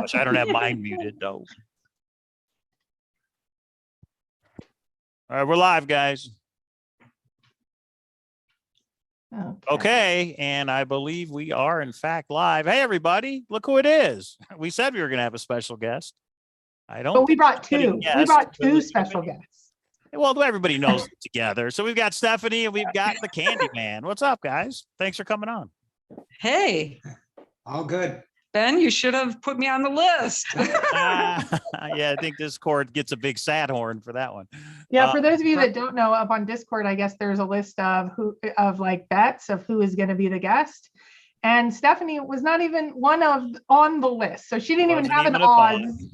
much. I don't have mine muted though. All right, we're live, guys. Okay, and I believe we are in fact live. Hey, everybody, look who it is. We said we were going to have a special guest. But we brought two. We brought two special guests. Well, everybody knows it together. So we've got Stephanie and we've got the Candy Man. What's up, guys? Thanks for coming on. Hey. All good. Ben, you should have put me on the list. Yeah, I think Discord gets a big sad horn for that one. Yeah, for those of you that don't know, up on Discord, I guess there's a list of like bets of who is going to be the guest. And Stephanie was not even one on the list. So she didn't even have an odds.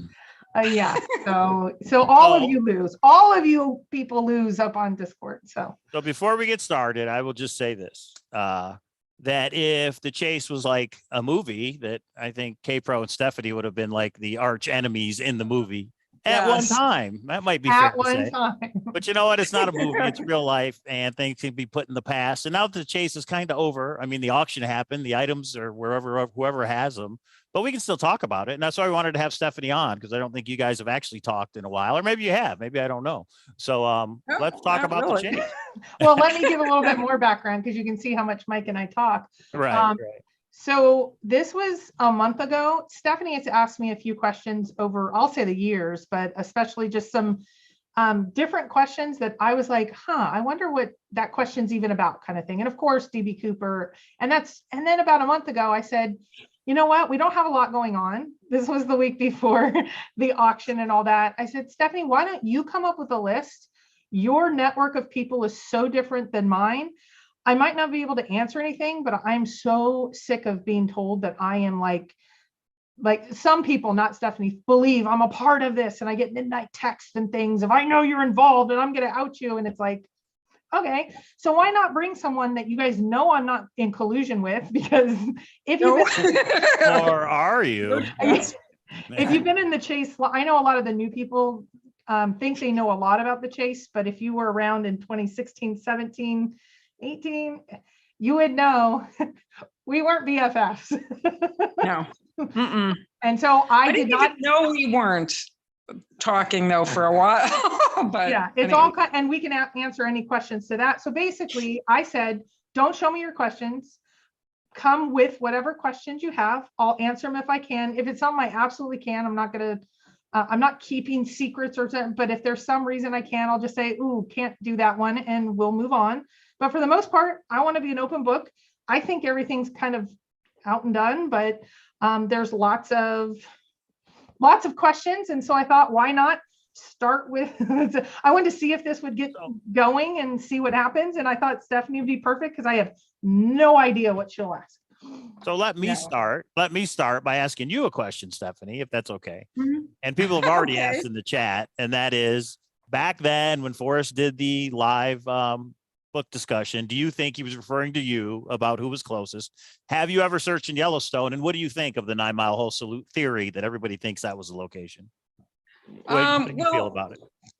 Yeah. So all of you lose. All of you people lose up on Discord. So before we get started, I will just say this. That if the chase was like a movie, that I think K-Pro and Stephanie would have been like the arch enemies in the movie at one time. That might be fair to say. But you know what? It's not a movie. It's real life, and things can be put in the past. And now that the chase is kind of over, I mean, the auction happened, the items are whoever has them, but we can still talk about it. And that's why we wanted to have Stephanie on, because I don't think you guys have actually talked in a while, or maybe you have, maybe I don't know. So let's talk about the chase. Well, let me give a little bit more background, because you can see how much Mike and I talk. Right. So this was a month ago. Stephanie has asked me a few questions over, I'll say the years, but especially just some different questions that I was like, I wonder what that question's even about, kind of thing. And of course, DB Cooper. And then about a month ago, I said, you know what? We don't have a lot going on. This was the week before the auction and all that. I said, Stephanie, why don't you come up with a list? Your network of people is so different than mine. I might not be able to answer anything, but I'm so sick of being told that I am like some people, not Stephanie, believe I'm a part of this, and I get midnight texts and things. If I know you're involved and I'm going to out you, and it's like, okay, so why not bring someone that you guys know I'm not in collusion with? Because if you've or are you? If you've been in the chase, I know a lot of the new people think they know a lot about the chase, but if you were around in 2016, 17, 18, you would know we weren't BFFs. No. Mm-mm. And so I did not know we weren't talking though for a while. But yeah, it's anyway. And we can answer any questions to that. So basically I said, don't show me your questions. Come with whatever questions you have. I'll answer them if I can. If it's something I absolutely can, I'm not keeping secrets or something, but if there's some reason I can, I'll just say, ooh, can't do that one, and we'll move on. But for the most part, I want to be an open book. I think everything's kind of out and done, but there's lots of questions. And so I thought, why not start with, I wanted to see if this would get going and see what happens. And I thought Stephanie would be perfect, because I have no idea what she'll ask. So let me start by asking you a question, Stephanie, if that's okay. Mm-hmm. And people have already asked in the chat, and that is, back then when Forrest did the live book discussion, do you think he was referring to you about who was closest? Have you ever searched in Yellowstone? And what do you think of the 9 Mile Hole salute theory that everybody thinks that was the location? What do you feel about it?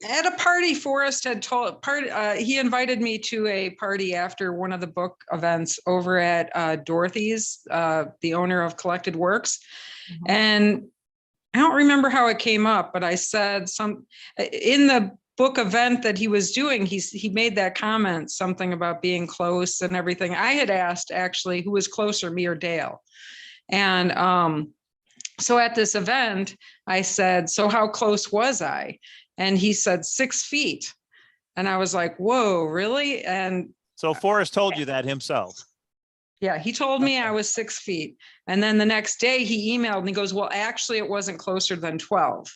At a party, Forrest had he invited me to a party after one of the book events over at Dorothy's, the owner of Collected Works. Mm-hmm. And I don't remember how it came up, but I said in the book event that he was doing, he made that comment, something about being close and everything. I had asked actually who was closer, me or Dale. And so at this event, I said, so how close was I? And he said 6 feet. And I was like, whoa, really? And so Forrest told you that himself. Yeah, he told me I was 6 feet. And then the next day he emailed and he goes, well, actually it wasn't closer than 12.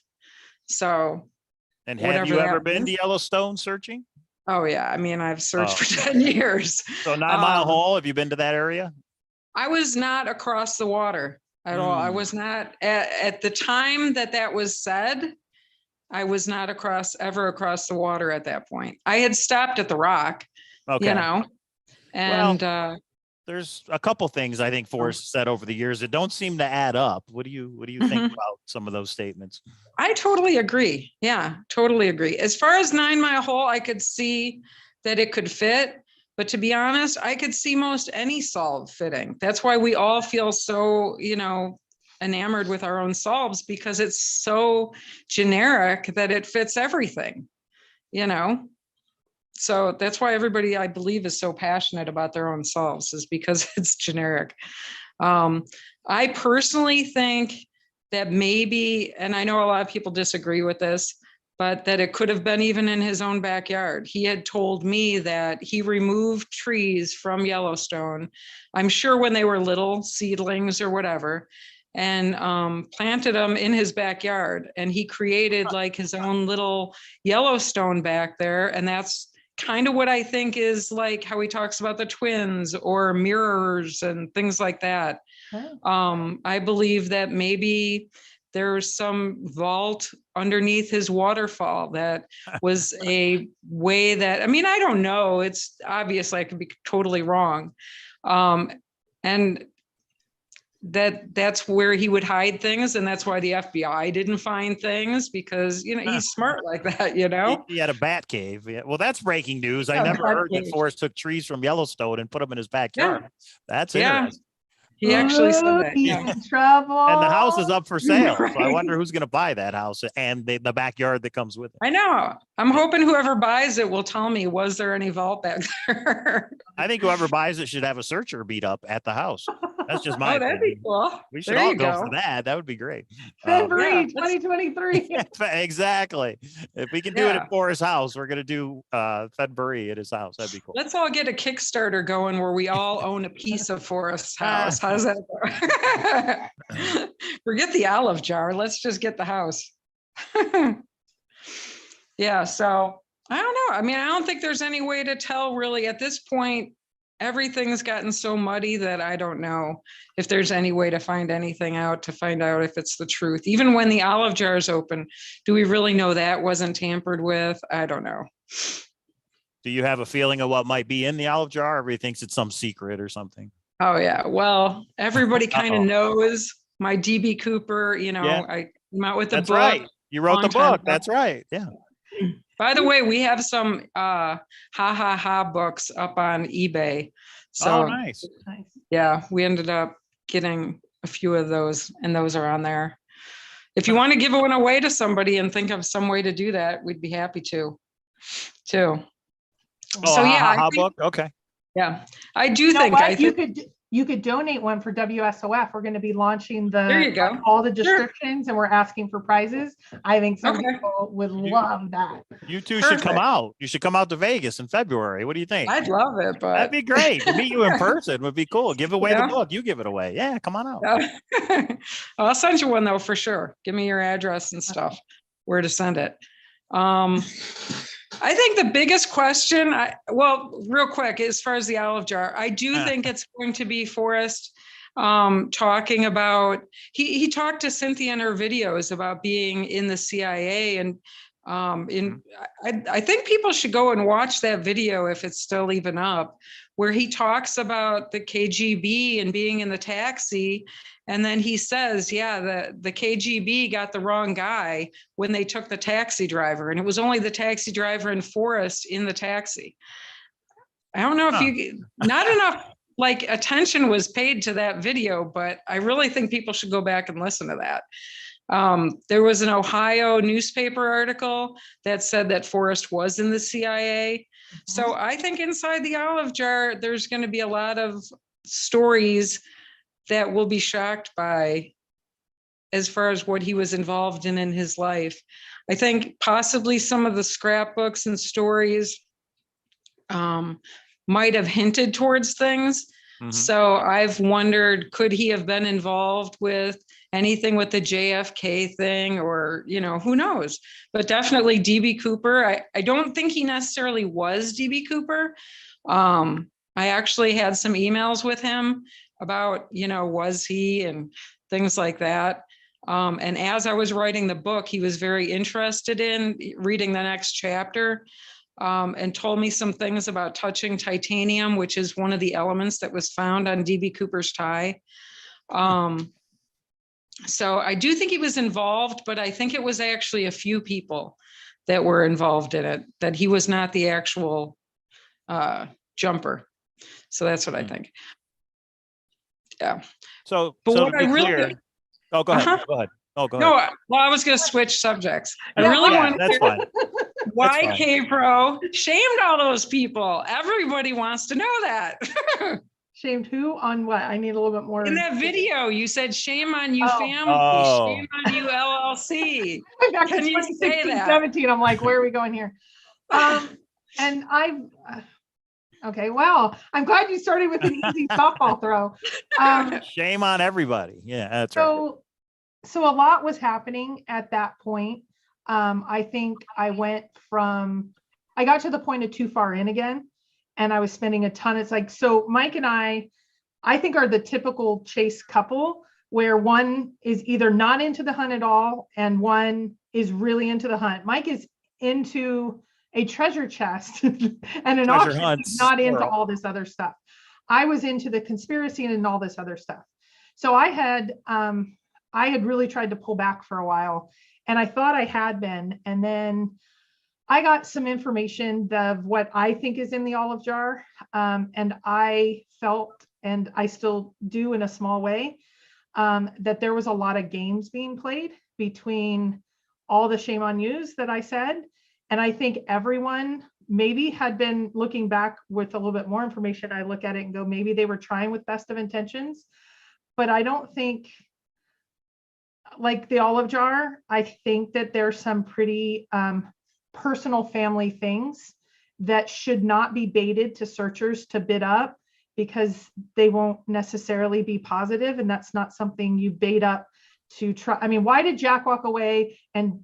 So. And have you ever been to Yellowstone searching? Oh yeah. I mean, I've searched for 10 years. So 9 Mile Hole, have you been to that area? I was not across the water at all. I was not at the time that was said. I was not ever across the water at that point. I had stopped at the Rock, you know, and there's a couple things I think Forrest said over the years that don't seem to add up. What do you think about some of those statements? I totally agree. Yeah, totally agree. As far as 9 Mile Hole, I could see that it could fit. But to be honest, I could see most any solve fitting. That's why we all feel so, enamored with our own selves because it's so generic that it fits everything, you know? So that's why everybody, I believe, is so passionate about their own selves, is because it's generic. I personally think that maybe, and I know a lot of people disagree with this, but that it could have been even in his own backyard. He had told me that he removed trees from Yellowstone, I'm sure when they were little seedlings or whatever, and planted them in his backyard. And he created like his own little Yellowstone back there. And that's kind of what I think is like how he talks about the twins or mirrors and things like that. I believe that maybe there's some vault underneath his waterfall that was a way that, I mean, I don't know. It's obviously I could be totally wrong. And that's where he would hide things. And that's why the FBI didn't find things, because, you know, he's smart like that, you know? He had a bat cave. Yeah. Well, that's breaking news. I Yeah, never bat heard that cave. Forrest took trees from Yellowstone and put them in his backyard. That's Yeah. interesting. He actually said that. He's Yeah. in trouble. And the house is up for sale. So I Right. wonder who's going to buy that house and the backyard that comes with it. I know. I'm hoping whoever buys it will tell me, was there any vault back there? I think whoever buys it should have a searcher beat up at the house. That's just my Oh, that'd be opinion. cool. We should There all you go go. for that. That would be great. February yeah, let's- 2023. Exactly. If we can do it Yeah. at Forrest's house, we're going to do February at his house. That'd be cool. Let's all get a Kickstarter going where we all own a piece of Forrest's house. How's that go? Forget the olive jar. Let's just get the house. Yeah, so I don't know. I mean, I don't think there's any way to tell really at this point. Everything's gotten so muddy that I don't know if there's any way to find anything out, to find out if it's the truth. Even when the olive jar is open, do we really know that wasn't tampered with? I don't know. Do you have a feeling of what might be in the olive jar? Everybody thinks it's some secret or something. Oh yeah. Well, everybody kind of Uh-oh. knows my DB Cooper, you know, Yeah. I came out with the That's book. right. You wrote the long time book. ago. That's right. Yeah. By the way, we have some ha ha ha books up on eBay. So Oh, nice. Nice. yeah, we ended up getting a few of those, and those are on there. If you want to give one away to somebody and think of some way to do that, we'd be happy to too. Oh, So, yeah, I ha think- book. Okay. Yeah, I do You know think, what? I think, You could donate one for WSOF. We're going to be launching There you go. all the Sure. descriptions, and we're asking for prizes. I think some Okay. people would love that. You two should come Perfect. out. You should come out to Vegas in February. What do you think? I'd love it, but That'd be great. To meet you in person would be cool. Give away Yeah. the book. You give it away. Yeah, come on out. I'll send you one though, for sure. Give me your address and stuff, where to send it. I think the biggest question, well, real quick, as far as the olive jar, I do think it's going to be Forrest talking about, he talked to Cynthia in her videos about being in the CIA, and I think people should go and watch that video if it's still even up, where he talks about the KGB and being in the taxi. And then he says, yeah, the KGB got the wrong guy when they took the taxi driver, and it was only the taxi driver and Forrest in the taxi. I don't know if not enough like attention was paid to that video, but I really think people should go back and listen to that. There was an Ohio newspaper article that said that Forrest was in the CIA. So I think inside the olive jar, there's going to be a lot of stories that we'll be shocked by as far as what he was involved in his life. I think possibly some of the scrapbooks and stories might have hinted towards things. So I've wondered, could he have been involved with anything with the JFK thing, or, you know, who knows? But definitely DB Cooper. I don't think he necessarily was DB Cooper. I actually had some emails with him about, you know, was he, and things like that. And as I was writing the book, he was very interested in reading the next chapter, and told me some things about touching titanium, which is one of the elements that was found on DB Cooper's tie. So I do think he was involved, but I think it was actually a few people that were involved in it, that he was not the actual jumper. So that's what I think. Yeah. So, But so what to be I really- clear, Oh, go ahead. Uh-huh. Go ahead. Oh, go No, ahead. well, I was going to switch subjects. I Yeah, really yeah, want to That's hear fine. why fine. K-Pro shamed all those people. Everybody wants to know that. Shamed who on what? I need a little bit more. In that video, you said shame on you, Oh. family. Oh. Shame on you, LLC. Back to Can you say 2016, that? 17. I'm like, where are we going here? And okay, well, I'm glad you started with an easy softball throw. Shame on everybody. Yeah, that's right. So a lot was happening at that point. I think I got to the point of too far in again, and I was spending a ton. It's like, so Mike and I think are the typical chase couple where one is either not into the hunt at all and one is really into the hunt. Mike is into a treasure chest and an Treasure auction. hunts, He's not into plural. all this other stuff. I was into the conspiracy and all this other stuff. So I had really tried to pull back for a while, and I thought I had been. And then I got some information of what I think is in the olive jar. And I felt, and I still do in a small way, that there was a lot of games being played between all the shame on yous that I said. And I think everyone maybe had been looking back with a little bit more information. I look at it and go, maybe they were trying with best of intentions, but I don't think, like the olive jar, I think that there's some pretty personal family things that should not be baited to searchers to bid up, because they won't necessarily be positive, and that's not something you bait up to try. I mean, why did Jack walk away and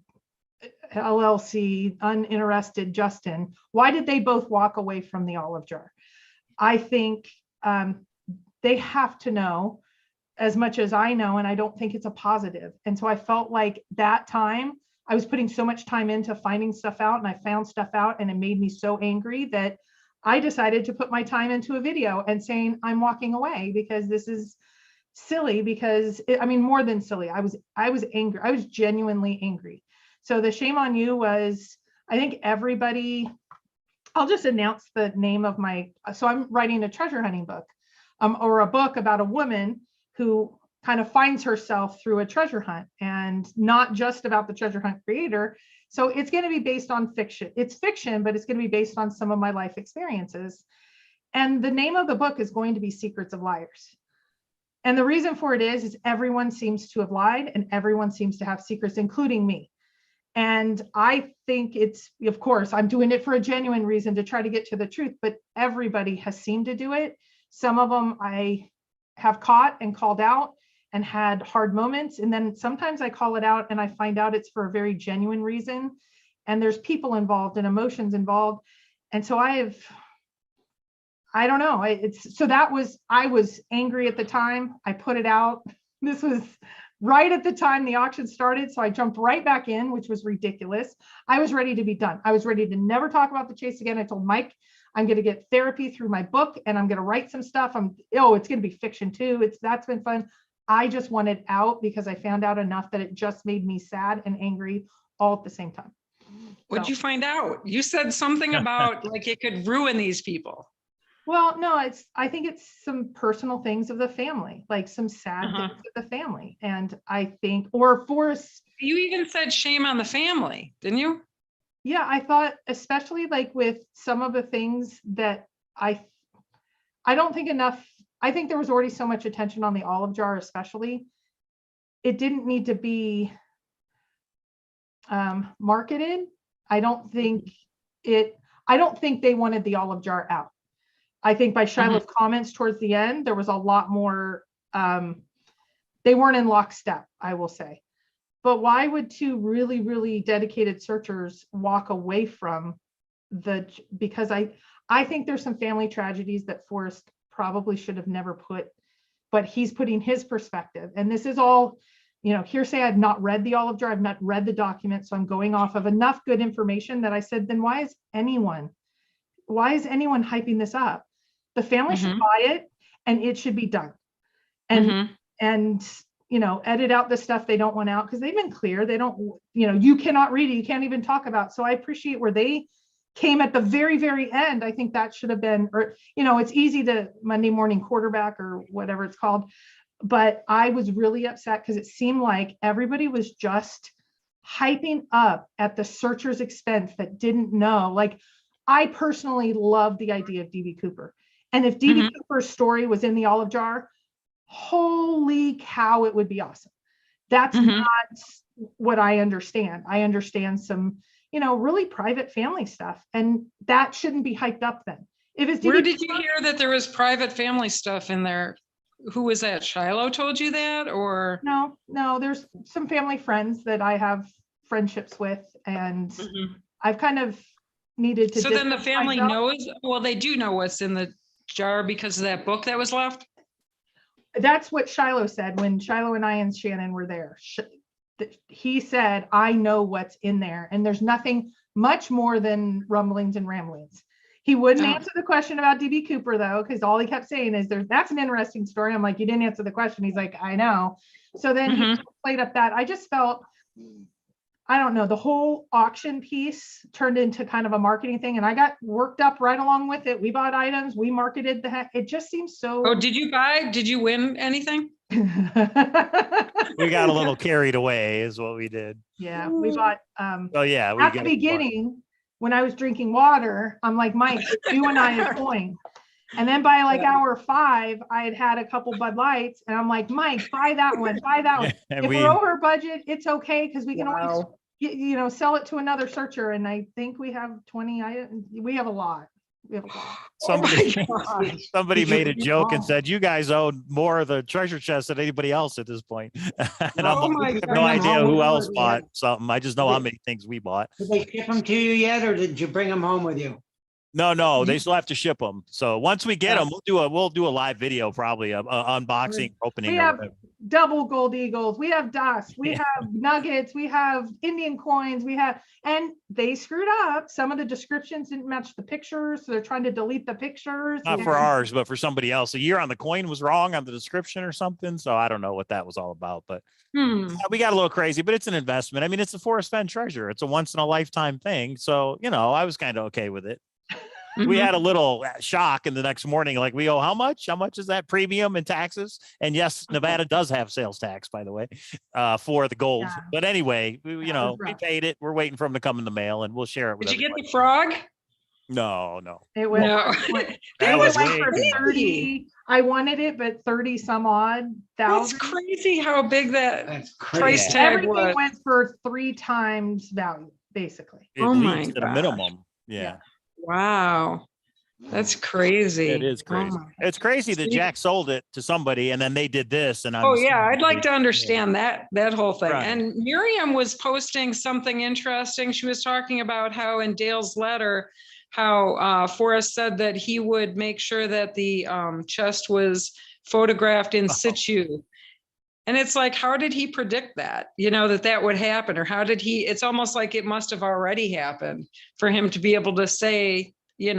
LLC uninterested Justin? Why did they both walk away from the olive jar? I think they have to know as much as I know, and I don't think it's a positive. And so I felt like that time I was putting so much time into finding stuff out, and I found stuff out, and it made me so angry that I decided to put my time into a video and saying I'm walking away because this is silly. Because I mean, more than silly, I was angry. I was genuinely angry. So the shame on you was, I think everybody, I'll just announce the name of so I'm writing a treasure hunting book, or a book about a woman who kind of finds herself through a treasure hunt, and not just about the treasure hunt creator. So it's going to be based on fiction. It's fiction, but it's going to be based on some of my life experiences. And the name of the book is going to be Secrets of Liars. And the reason for it is everyone seems to have lied, and everyone seems to have secrets, including me. And I think it's, of course, I'm doing it for a genuine reason to try to get to the truth, but everybody has seemed to do it. Some of them I have caught and called out and had hard moments. And then sometimes I call it out and I find out it's for a very genuine reason. And there's people involved and emotions involved. And so I don't know. I was angry at the time. I put it out. This was right at the time the auction started. So I jumped right back in, which was ridiculous. I was ready to be done. I was ready to never talk about the chase again. I told Mike, I'm going to get therapy through my book, and I'm going to write some stuff. It's going to be fiction too. That's been fun. I just wanted out because I found out enough that it just made me sad and angry all at the same time. What'd you find out? You said something about like it could ruin these people. Well, no, I think it's some personal things of the family, like some sad things of the family. And I think, or Forrest. You even said shame on the family, didn't you? Yeah, I thought, especially like with some of the things that I don't think enough. I think there was already so much attention on the olive jar, especially. It didn't need to be marketed. I don't think they wanted the olive jar out. I think by Shiloh's comments towards the end, there was a lot more, they weren't in lockstep, I will say. But why would two really, really dedicated searchers walk away from because I think there's some family tragedies that Forrest probably should have never put, but he's putting his perspective. And this is all, hearsay. I've not read the olive jar. I've not read the document. So I'm going off of enough good information that I said, then why is anyone hyping this up? The family should buy it, and it should be done. And, edit out the stuff they don't want out, because they've been clear. They don't, you cannot read it. You can't even talk about. So I appreciate where they came at the very, very end. I think that should have been, or, it's easy to Monday morning quarterback or whatever it's called. but I was really upset because it seemed like everybody was just hyping up at the searcher's expense that didn't know. Like, I personally love the idea of DB Cooper. And if DB Cooper's story was in the olive jar, holy cow, it would be awesome. That's not what I understand. I understand some, really private family stuff, and that shouldn't be hyped up then. If it's DB Where did Cooper, you hear that there was private family stuff in there? Who was that? Shiloh told you that, or? No, there's some family friends that I have friendships with, and I've kind of needed to. So then the distance family myself. knows, well, they do know what's in the jar because of that book that was left? That's what Shiloh said when Shiloh and I and Shannon were there. He said, I know what's in there, and there's nothing much more than rumblings and ramblings. He wouldn't answer the question about DB Cooper, though, because all he kept saying is, that's an interesting story. I'm like, you didn't answer the question. He's like, I know. So then he played up that. I just felt, I don't know, the whole auction piece turned into kind of a marketing thing, and I got worked up right along with it. We bought items, we marketed the heck. It just seems so. Oh, did you win anything? We got a little carried away is what we did. Yeah, we bought Oh yeah. at the beginning when I was drinking water, I'm like, Mike, you and I a coin. And then by like hour 5, I had a couple Bud Lights, and I'm like, Mike, buy that one, buy that one. If we're over budget, it's okay, because we can always sell it to another searcher. And I think we have 20 items. We have a lot. Somebody made a joke and said, you guys own more of the treasure chest than anybody else at this point. And I'm like, I have no idea who else bought something. I just know how many things we bought. Did they ship them to you yet, or did you bring them home with you? No, they still have to ship them. So once we get them, we'll do a live video, probably unboxing, opening. We have double gold eagles. We have dust. We have nuggets. We have Indian coins. And they screwed up. Some of the descriptions didn't match the pictures, so they're trying to delete the pictures. Not for ours, but for somebody else. The year on the coin was wrong on the description or something. So I don't know what that was all about, but we got a little crazy. But it's an investment. I mean, it's a Forrest Fenn Treasure. It's a once in a lifetime thing. So I was kind of okay with it. We had a little shock in the next morning, like, we owe how much? How much is that premium and taxes? And yes, Nevada does have sales tax, by the way, for the gold. Yeah. But anyway, we paid it. We're waiting for them to come in the mail, and we'll share it with everybody. Did you get the frog? No. It went, that was for 30. I wanted it, but 30 some odd thousand. That's crazy how big that price tag Everything was. went for 3 times value, basically. At least at a minimum. Yeah. Wow. That's crazy. It is crazy. It's crazy that Jack sold it to somebody and then they did this. And I'd like to understand that whole thing. Right. And Miriam was posting something interesting. She was talking about how in Dale's letter, how Forrest said that he would make sure that the chest was photographed in situ. And it's like, how did he predict that, that would happen? Or how did he, it's almost like it must have already happened for him to be able to say, I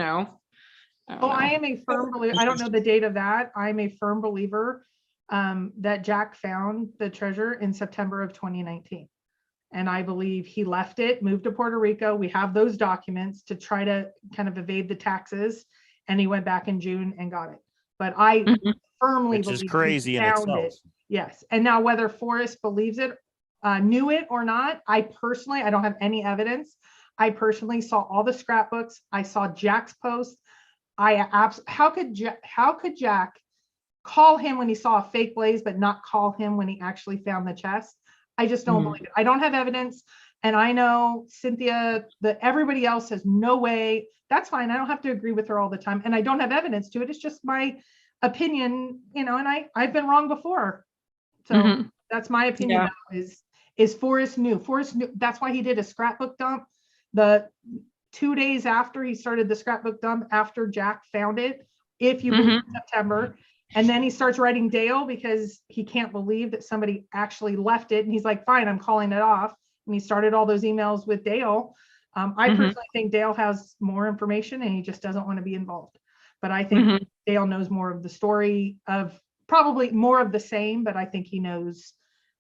am a firm believer. I don't know the date of that. I'm a firm believer that Jack found the treasure in September of 2019. And I believe he left it, moved to Puerto Rico. We have those documents to try to kind of evade the taxes. And he went back in June and got it. But I firmly believe is crazy in itself. It. Yes. And now whether Forrest believes it, knew it or not, I don't have any evidence. I personally saw all the scrapbooks. I saw Jack's post. How could Jack call him when he saw a fake blaze, but not call him when he actually found the chest? I just don't believe it. I don't have evidence. And I know Cynthia, that everybody else has no way. That's fine. I don't have to agree with her all the time. And I don't have evidence to it. It's just my opinion, and I've been wrong before. So that's my opinion now is Forrest knew. That's why he did a scrapbook dump. The 2 days after he started the scrapbook dump, after Jack found it, if you believe September. And then he starts writing Dale because he can't believe that somebody actually left it. And he's like, fine, I'm calling it off. And he started all those emails with Dale. I personally think Dale has more information and he just doesn't want to be involved. But I think Dale knows more of the story, of probably more of the same, but I think he knows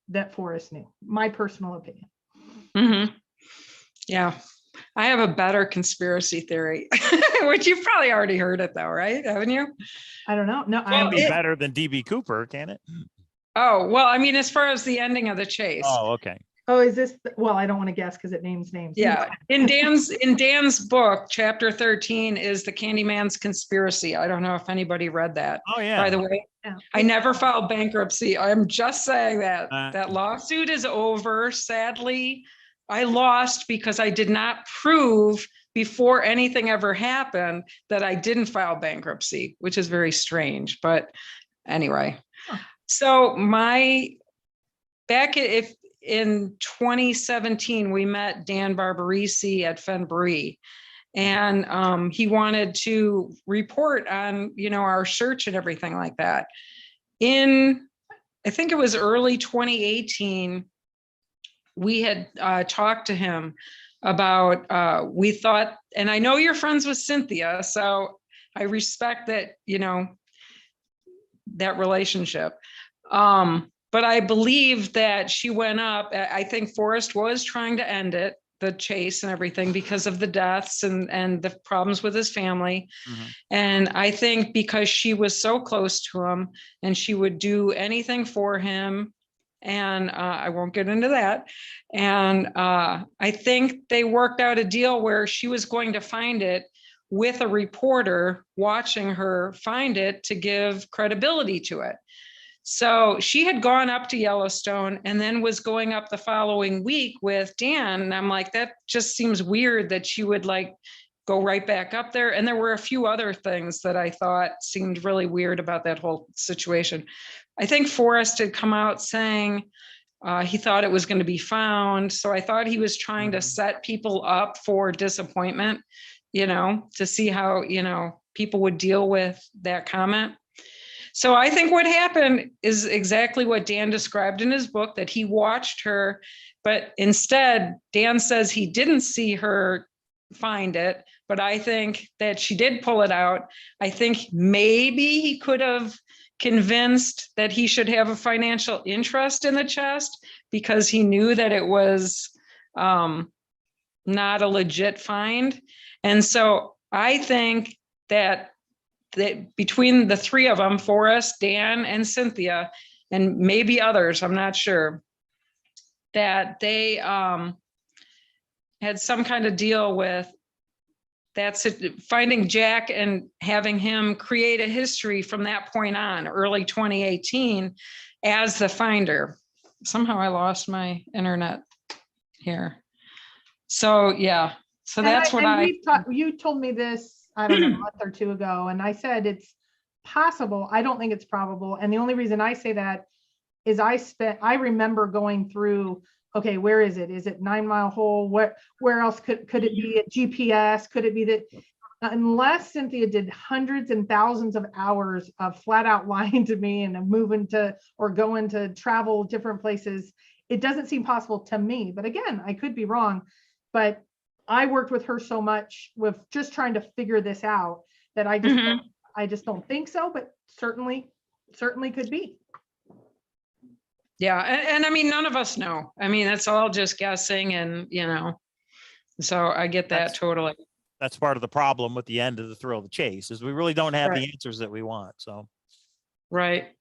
that Forrest knew. My personal opinion. Yeah. I have a better conspiracy theory, which you've probably already heard it though, right? Haven't you? I don't know. No, it can be better than DB Cooper, can it? Oh, well, I mean, as far as the ending of the chase. Oh, okay. Oh, is this, well, I don't want to guess because it names names. Yeah. In Dan's book, chapter 13 is the Candyman's Conspiracy. I don't know if anybody read that. Oh, yeah. By the way, Yeah. I never filed bankruptcy. I'm just saying that Uh, that lawsuit is over. Sadly, I lost because I did not prove before anything ever happened that I didn't file bankruptcy, which is very strange. But anyway, so in 2017, we met Dan Barbarisi at Fenbury, and he wanted to report on, our search and everything like that. I think it was early 2018, we had talked to him about, we thought, and I know you're friends with Cynthia, so I respect that, that relationship. But I believe that she went up. I think Forrest was trying to end it, the chase and everything, because of the deaths and the problems with his family. Mhm. And I think because she was so close to him and she would do anything for him. And I won't get into that. And I think they worked out a deal where she was going to find it with a reporter watching her find it to give credibility to it. So she had gone up to Yellowstone and then was going up the following week with Dan. And I'm like, that just seems weird that she would go right back up there. And there were a few other things that I thought seemed really weird about that whole situation. I think Forrest had come out saying he thought it was going to be found. So I thought he was trying to set people up for disappointment, to see how, people would deal with that comment. So I think what happened is exactly what Dan described in his book, that he watched her, but instead Dan says he didn't see her find it, but I think that she did pull it out. I think maybe he could have convinced that he should have a financial interest in the chest because he knew that it was not a legit find. And so I think that between the three of them, Forrest, Dan, and Cynthia, and maybe others, I'm not sure, that they had some kind of deal with finding Jack and having him create a history from that point on, early 2018, as the finder. Somehow I lost my internet here. So yeah, so that's you told me this, I don't know, a month or two ago, and I said it's possible. I don't think it's probable. And the only reason I say that is I remember going through, okay, where is it? Is it 9 Mile Hole? Where else could it be? At GPS? Could it be that? Unless Cynthia did hundreds and thousands of hours of flat out lying to me and moving to or going to travel different places, it doesn't seem possible to me. But again, I could be wrong. But I worked with her so much with just trying to figure this out that I just don't think so, but certainly could be. Yeah. And I mean, none of us know. I mean, it's all just guessing and, so I get that totally. That's part of the problem with the end of the thrill of the chase is we really don't have Right. the answers that we want. So. Right.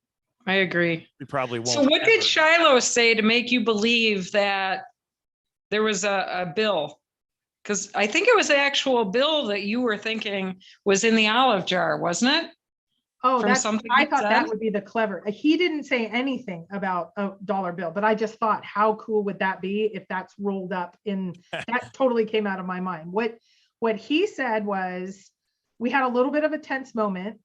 I agree. We probably won't. So what did Shiloh say to make you believe that there was a bill? Because I think it was the actual bill that you were thinking was in the olive jar, wasn't it? Oh, I thought that would be the clever. He didn't say anything about a dollar bill, but I just thought, how cool would that be if that's rolled up in, that totally came out of my mind. What he said was, we had a little bit of a tense moment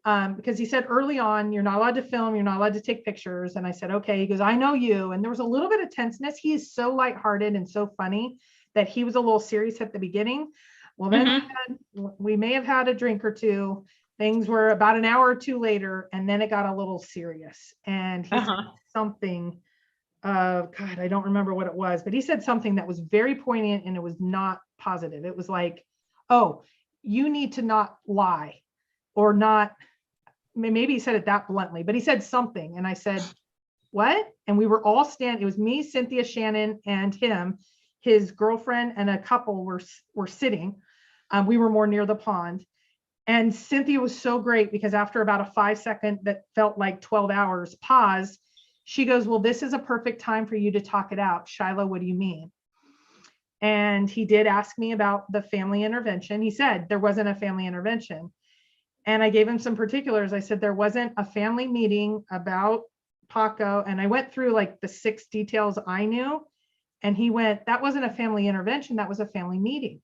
because he said early on, you're not allowed to film, you're not allowed to take pictures. And I said, okay, he goes, I know you. And there was a little bit of tenseness. He is so lighthearted and so funny that he was a little serious at the beginning. Well, then we may have had a drink or two. Things were about an hour or two later, and then it got a little serious. And he said something, God, I don't remember what it was, but he said something that was very poignant and it was not positive. It was like, oh, you need to not lie or not, maybe he said it that bluntly, but he said something. And I said, what? And we were all standing, it was me, Cynthia, Shannon, and him. His girlfriend and a couple were sitting. We were more near the pond. And Cynthia was so great because after about a 5 second that felt like 12 hours pause, she goes, well, this is a perfect time for you to talk it out. Shiloh, what do you mean? And he did ask me about the family intervention. He said there wasn't a family intervention. And I gave him some particulars. I said, there wasn't a family meeting about Paco. And I went through like the 6 details I knew. And he went, that wasn't a family intervention. That was a family meeting.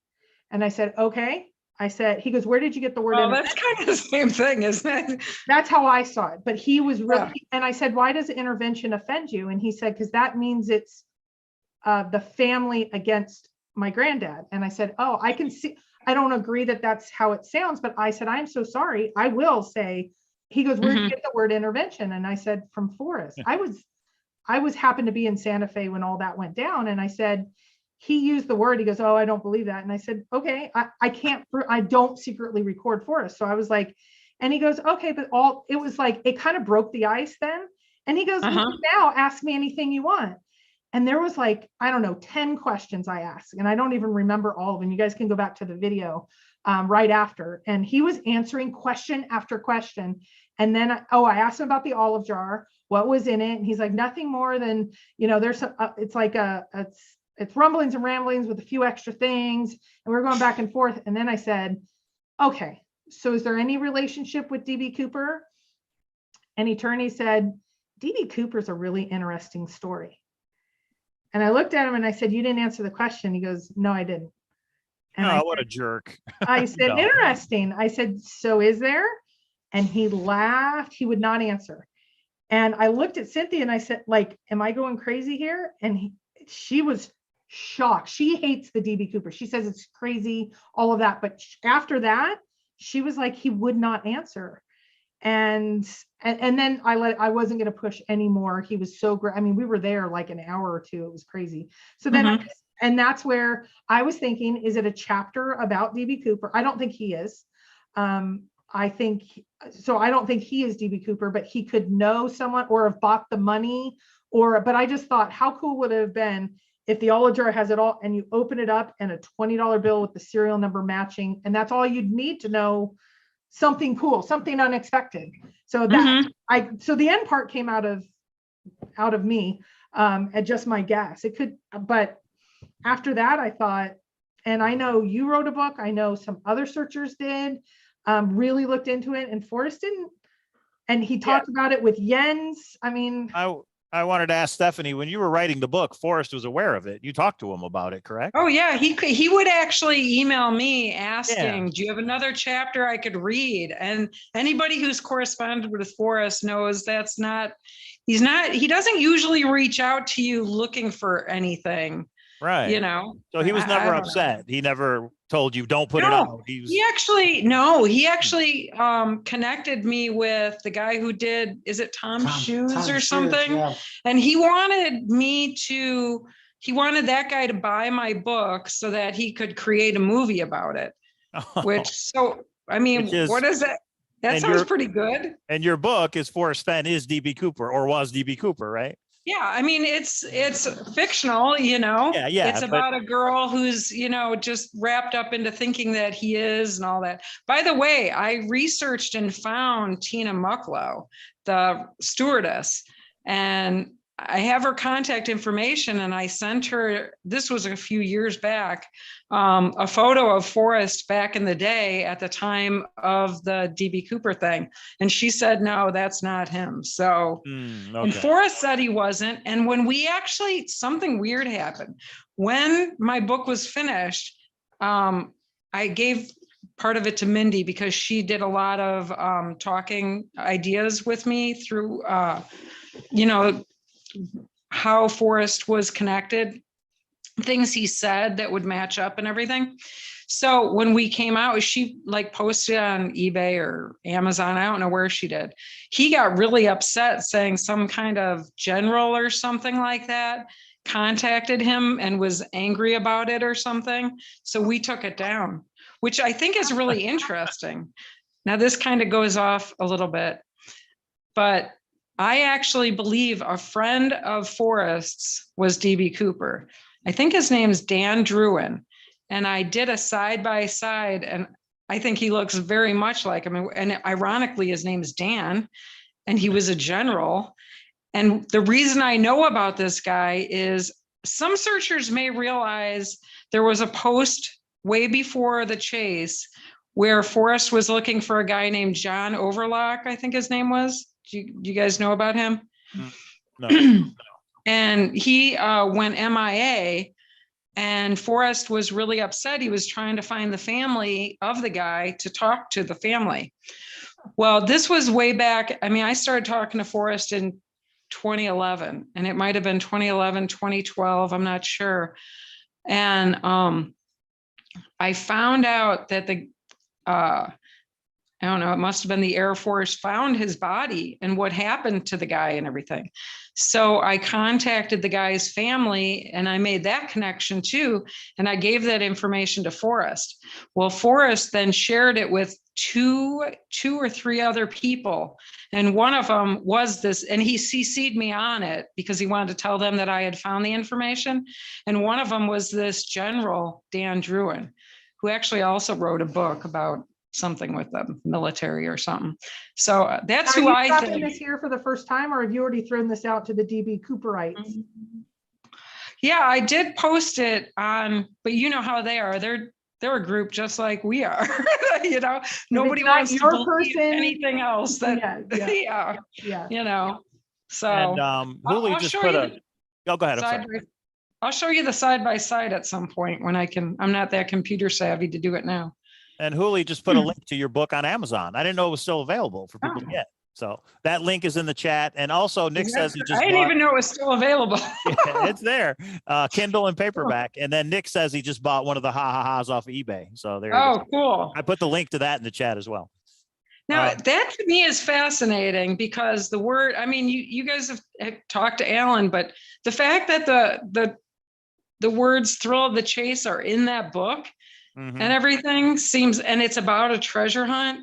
And I said, okay. I said, he goes, where did you get the word? Well, that's kind of the same thing, isn't it? That's how I saw it. But he was really, and I said, why does intervention offend you? And he said, because that means it's the family against my granddad. And I said, oh, I can see, I don't agree that that's how it sounds, but I said, I'm so sorry. I will say, he goes, where did you get the word intervention? And I said, from Forrest. I was happened to be in Santa Fe when all that went down. And I said, he used the word, he goes, oh, I don't believe that. And I said, okay, I don't secretly record Forrest. So I was like, and he goes, okay, but it was like, it kind of broke the ice then. And he goes, now ask me anything you want. And there was like, I don't know, 10 questions I asked, and I don't even remember all of them. You guys can go back to the video right after. And he was answering question after question. And then, I asked him about the olive jar, what was in it. And he's like, nothing more than, there's it's like it's rumblings and ramblings with a few extra things. And we're going back and forth. And then I said, okay, so is there any relationship with DB Cooper? And he turned, he said, DB Cooper's a really interesting story. And I looked at him and I said, you didn't answer the question. He goes, no, I didn't. And what a jerk. I said, No. Interesting. I said, so is there? And he laughed. He would not answer. And I looked at Cynthia and I said, like, am I going crazy here? And she was shocked. She hates the DB Cooper. She says it's crazy, all of that. But after that, she was like, he would not answer. And then I wasn't going to push anymore. He was so great. I mean, we were there like an hour or two. It was crazy. So then, and that's where I was thinking, is it a chapter about DB Cooper? I don't think he is. I don't think he is DB Cooper, but he could know someone or have bought the money but I just thought, how cool would it have been if the olive jar has it all and you open it up and a $20 bill with the serial number matching, and that's all you'd need to know. Something cool, something unexpected. So so the end part came out of me, at just my guess. It could, but after that I thought, and I know you wrote a book, I know some other searchers did, really looked into it, and Forrest didn't. And he talked about it with Jens. I mean, I wanted to ask Stephanie, when you were writing the book, Forrest was aware of it. You talked to him about it, correct? Oh yeah, he would actually email me asking, do you have another chapter I could read? And anybody who's corresponded with Forrest knows he doesn't usually reach out to you looking for anything. Right. So he was never upset. He never told you don't put it out. He actually connected me with the guy who did, is it Tom Shoes or something? Yeah. And he wanted that guy to buy my book so that he could create a movie about it. What is that? That sounds pretty good. And your book is Forrest Fenn is DB Cooper, or was DB Cooper, right? Yeah, I mean, it's fictional, Yeah. It's about a girl who's, just wrapped up into thinking that he is and all that. By the way, I researched and found Tina Mucklow, the stewardess, and I have her contact information, and I sent her, this was a few years back, a photo of Forrest back in the day at the time of the DB Cooper thing. And she said, no, that's not him. So, and Forrest said he wasn't. And when something weird happened. When my book was finished, I gave part of it to Mindy because she did a lot of talking ideas with me through, how Forrest was connected, things he said that would match up and everything. So when we came out, she posted on eBay or Amazon, I don't know where she did. He got really upset, saying some kind of general or something like that contacted him and was angry about it or something. So we took it down, which I think is really interesting. Now this kind of goes off a little bit, but I actually believe a friend of Forrest's was DB Cooper. I think his name's Dan Druin. And I did a side-by-side, and I think he looks very much like him. And ironically, his name's Dan, and he was a general. And the reason I know about this guy is some searchers may realize there was a post way before the chase where Forrest was looking for a guy named John Overlock, I think his name was. Do you guys know about him? No. And he went MIA, and Forrest was really upset. He was trying to find the family of the guy to talk to the family. Well, this was way back. I mean, I started talking to Forrest in 2011, and it might have been 2011, 2012. I'm not sure. And I found out that I don't know, it must have been the Air Force found his body and what happened to the guy and everything. So I contacted the guy's family and I made that connection too. And I gave that information to Forrest. Well, Forrest then shared it with two or three other people. And one of them was this, and he CC'd me on it because he wanted to tell them that I had found the information. And one of them was this General Dan Druin, who actually also wrote a book about something with the military or something. So that's Are who you I dropping think. this here for the first time, or have you already thrown this out to the DB Cooperites? Yeah, I did post it on, but you know how they are. They're a group just like we are. You know, nobody not wants to your believe person, anything else. That yeah. you know. So And Huli I'll just show put you a. Oh, go ahead. I'm sorry. I'll show you the side by side at some point when I can. I'm not that computer savvy to do it now. And Huli just put a link to your book on Amazon. I didn't know it was still available for people to get. So that link is in the chat. And also Nick says he just I didn't even know it was still available. Yeah, it's there, Kindle and paperback. And then Nick says he just bought one of the ha-ha-has off of eBay. So there you go. Cool. I put the link to that in the chat as well. Now that to me is fascinating because the word, I mean, you guys have talked to Alan, but the fact that the words thrill of the chase are in that book and everything seems, and it's about a treasure hunt.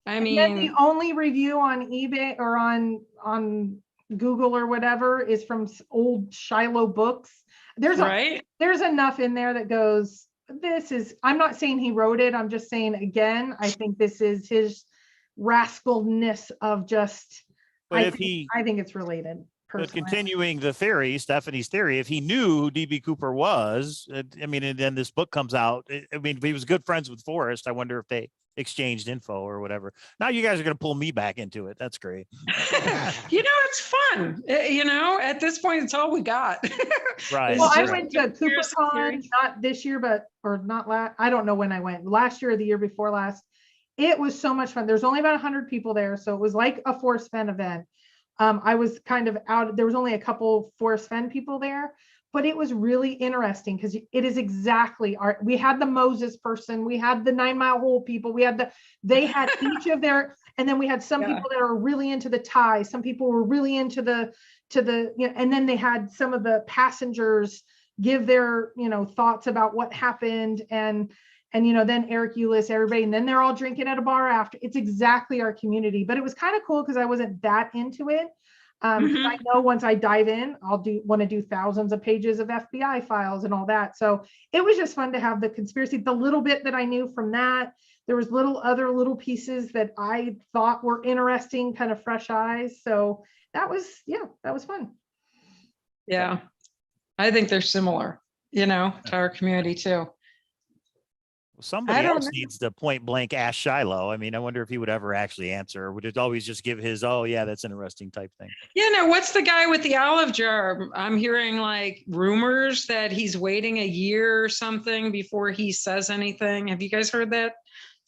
I mean, and then the only review on eBay or on Google or whatever is from old Shiloh books. There's enough in there that goes, this is, I'm not saying he wrote it. I'm just saying, again, I think this is his rascalness of just, I think it's related. But continuing the theory, Stephanie's theory, if he knew who DB Cooper was, I mean, and then this book comes out, I mean, if he was good friends with Forrest, I wonder if they exchanged info or whatever. Now you guys are going to pull me back into it. That's great. You know, it's fun. You know, at this point, it's all we got. Right. Well, I went to CooperCon, not this year, I don't know when I went, last year or the year before last. It was so much fun. There's only about 100 people there. So it was like a Forrest Fenn event. I was kind of out, there was only a couple Forrest Fenn people there, but it was really interesting because it is exactly we had the Moses person, we had the 9 Mile Hole people, they had each of their, and then we had some people that are really into the tie, some people were really into the, you know, and then they had some of the passengers give their, you know, thoughts about what happened, and you know, then Eric Eulis, everybody, and then they're all drinking at a bar after. It's exactly our community, but it was kind of cool because I wasn't that into it. I know once I dive in, I'll want to do thousands of pages of FBI files and all that. So it was just fun to have the conspiracy, the little bit that I knew from that. There was other little pieces that I thought were interesting, kind of fresh eyes. So that was fun. Yeah, I think they're similar, you know, to our community too. Somebody else needs to point blank ask Shiloh. I mean, I wonder if he would ever actually answer, or would it always just give his, oh yeah, that's interesting type thing? You know, what's the guy with the olive jar? I'm hearing like rumors that he's waiting a year or something before he says anything. Have you guys heard that?